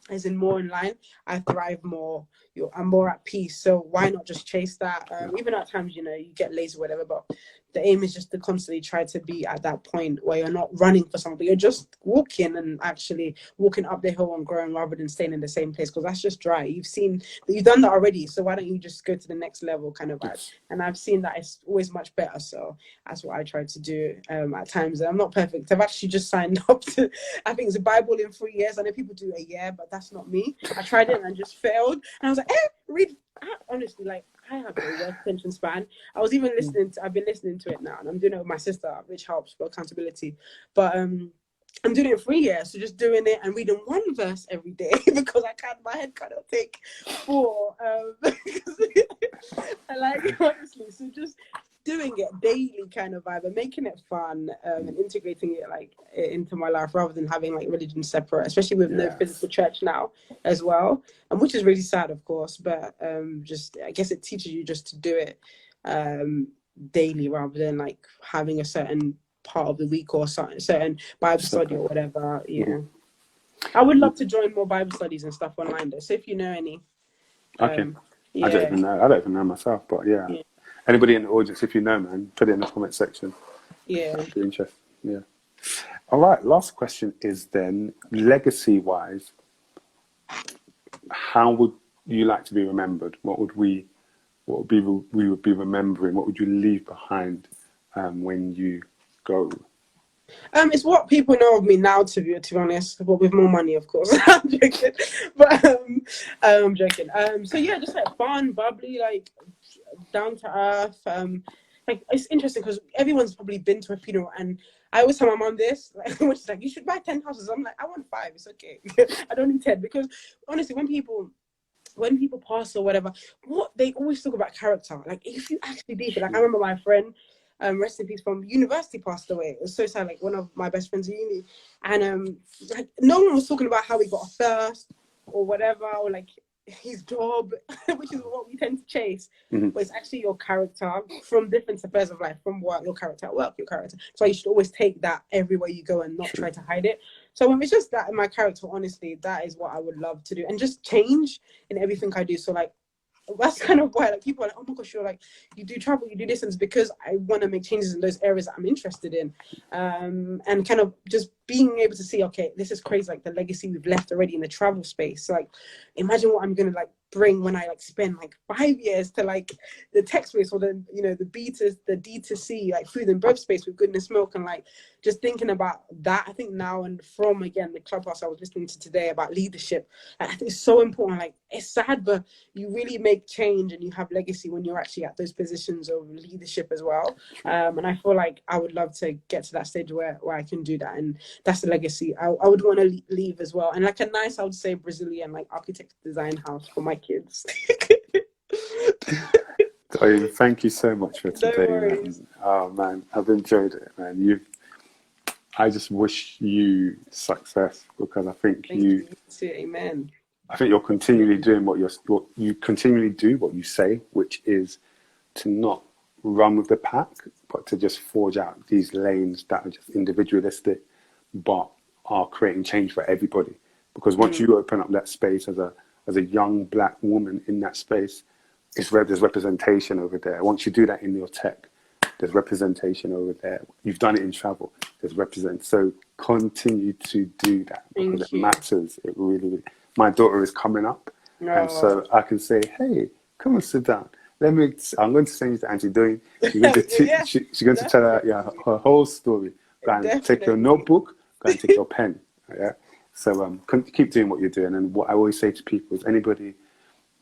Speaker 2: as in more in line, I thrive more. I'm more at peace. So why not just chase that? Even at times, you know, you get lazy or whatever, but the aim is just to constantly try to be at that point where you're not running for something, you're just walking and actually walking up the hill and growing rather than staying in the same place, because that's just dry. You've done that already, so why don't you just go to the next level kind of vibe?
Speaker 1: Yes.
Speaker 2: And I've seen that it's always much better, so that's what I try to do at times. I'm not perfect. I've actually just signed up to, I think it's a Bible in 3 years. I know people do a year, but that's not me. I tried it and I just failed, and I was like, read. Honestly, like, I have a worse attention span. I've been listening to it now, and I'm doing it with my sister, which helps for accountability. But I'm doing it in 3 years, so just doing it and reading one verse every day because my head cannot take 4. I like, honestly, so just doing it daily kind of vibe and making it fun, and integrating it like into my life rather than having like religion separate, especially with no physical church now as well, and which is really sad, of course, but just I guess it teaches you just to do it daily rather than like having a certain part of the week or certain Bible study or whatever. I would love to join more Bible studies and stuff online though, so if you know any.
Speaker 1: I don't even know myself, but anybody in the audience, if you know, man, put it in the comment section. That'd be interesting. All right, last question is then, legacy wise, how would you like to be remembered? What would we be remembering? What would you leave behind when you go?
Speaker 2: It's what people know of me now, to be honest, but with more money, of course. I'm joking, but I'm joking. So yeah, just like fun, bubbly, like down to earth. Like it's interesting because everyone's probably been to a funeral, and I always tell my mom this, like, which is like, you should buy 10 houses. I'm like, I want 5. It's okay. I don't need 10, because honestly, when people pass or whatever, what they always talk about character. Like if you actually deep it, like I remember my friend, rest in peace, from university, passed away. It was so sad. Like one of my best friends in uni, and like no one was talking about how he got a first or whatever, or like his job, which is what we tend to chase. But it's actually your character from different affairs of life, from work, your character at work, your character. So you should always take that everywhere you go and not try to hide it. So when it's just that in my character, honestly, that is what I would love to do, and just change in everything I do. So like, that's kind of why like people are like, oh my gosh, you're like, you do travel, you do this, and it's because I want to make changes in those areas that I'm interested in, and kind of just being able to see, okay, this is crazy, like the legacy we've left already in the travel space. So, like, imagine what I'm gonna like bring when I like spend like 5 years to like the tech space, or the, you know, the D2C, like food and bev space with Goodness Milk, and like just thinking about that. I think now, and from again the clubhouse I was listening to today about leadership, I think it's so important. Like, it's sad, but you really make change and you have legacy when you're actually at those positions of leadership as well. And I feel like I would love to get to that stage where I can do that, and that's the legacy I would want to leave as well. And like a nice, I would say, Brazilian like architect design house for my kids.
Speaker 1: Thank you so much for today, man. Oh man, I've enjoyed it, man. I just wish you success, because I think you
Speaker 2: amen.
Speaker 1: I think you're continually doing what you continually do what you say, which is to not run with the pack, but to just forge out these lanes that are just individualistic, but are creating change for everybody. Because once you open up that space as a young black woman in that space, there's representation over there. Once you do that in your tech, there's representation over there. You've done it in travel, there's represent. So continue to do that, because it matters. It really. My daughter is coming up, and so I can say, hey, come and sit down. I'm going to send you to Auntie Doyin. She's going to tell her her whole story. Go and take your notebook, go and take your pen. Yeah. So keep doing what you're doing. And what I always say to people is, anybody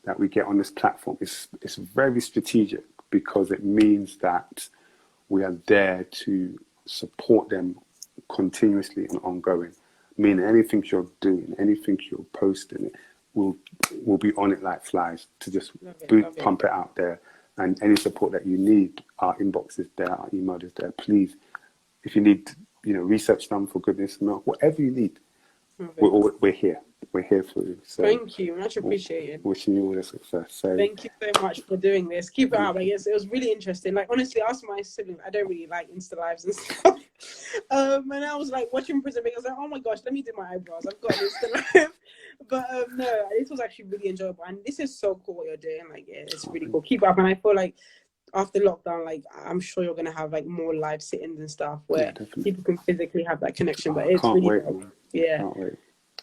Speaker 1: that we get on this platform is very strategic, because it means that we are there to support them continuously and ongoing. Meaning anything you're doing, anything you're posting, we'll be on it like flies to just pump it out there. And any support that you need, our inbox is there, our email is there. Please, if you need, research done, for goodness milk, whatever you need, we're here. We're here for you. So
Speaker 2: thank you, much appreciated.
Speaker 1: Wishing you all the success. So
Speaker 2: thank you so much for doing this. Keep it up. Like, it was really interesting. Like, honestly, ask my siblings. I don't really like InstaLives and stuff. And I was like watching Prison Break. I was like, oh my gosh, let me do my eyebrows. I've got an InstaLive. But no, this was actually really enjoyable, and this is so cool what you're doing. Like, yeah, it's really cool. Keep up, and I feel like after lockdown, like I'm sure you're gonna have like more live sit-ins and stuff where people can physically have that connection. But it's
Speaker 1: can't
Speaker 2: really
Speaker 1: wait,
Speaker 2: dope.
Speaker 1: man.
Speaker 2: Yeah.
Speaker 1: Can't wait.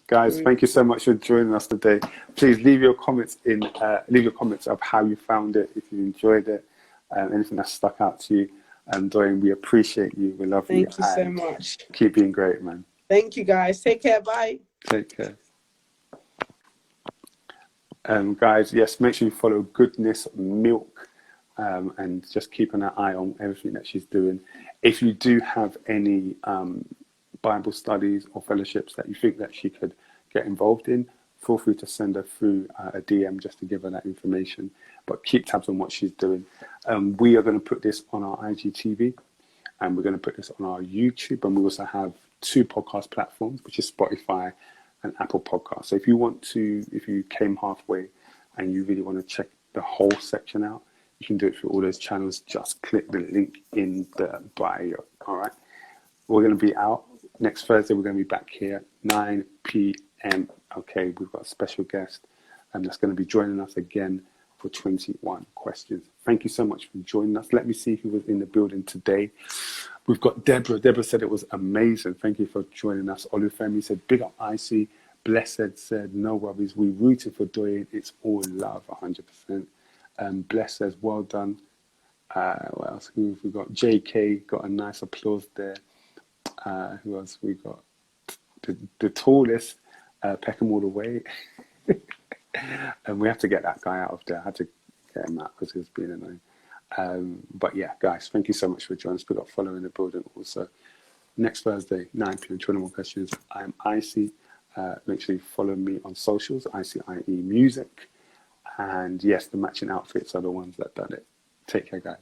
Speaker 1: Guys, thank you so much for joining us today. Please leave your comments of how you found it, if you enjoyed it, anything that stuck out to you. And Doyin, we appreciate you. We love you.
Speaker 2: Thank you so much.
Speaker 1: Keep being great, man.
Speaker 2: Thank you, guys. Take care. Bye.
Speaker 1: Take care. Guys, yes, make sure you follow Goodness Milk and just keep an eye on everything that she's doing. If you do have any Bible studies or fellowships that you think that she could get involved in, feel free to send her through a DM just to give her that information. But keep tabs on what she's doing. We are going to put this on our IGTV, and we're going to put this on our YouTube, and we also have 2 podcast platforms, which is Spotify and Apple Podcasts. So if you came halfway and you really want to check the whole section out, you can do it through all those channels. Just click the link in the bio. All right. We're going to be out next Thursday. We're going to be back here 9 p.m. Okay. We've got a special guest that's going to be joining us again for 21 questions. Thank you so much for joining us. Let me see who was in the building today. We've got Deborah. Deborah said it was amazing. Thank you for joining us. Olufemi said, big up Icy. Blessed said, no worries. We rooted for Doyin. It's all love, 100%. Bless says, well done. What else? Who have we got? JK got a nice applause there. Who else we got? The tallest, Peckham all the way. And we have to get that guy out of there. I had to get him out because he was being annoying. But yeah, guys, thank you so much for joining us. We've got follow in the building also. Next Thursday, 9 p.m., 21 questions. I'm Icy. Make sure you follow me on socials, ICIE Music. And yes, the matching outfits are the ones that done it. Take care, guys.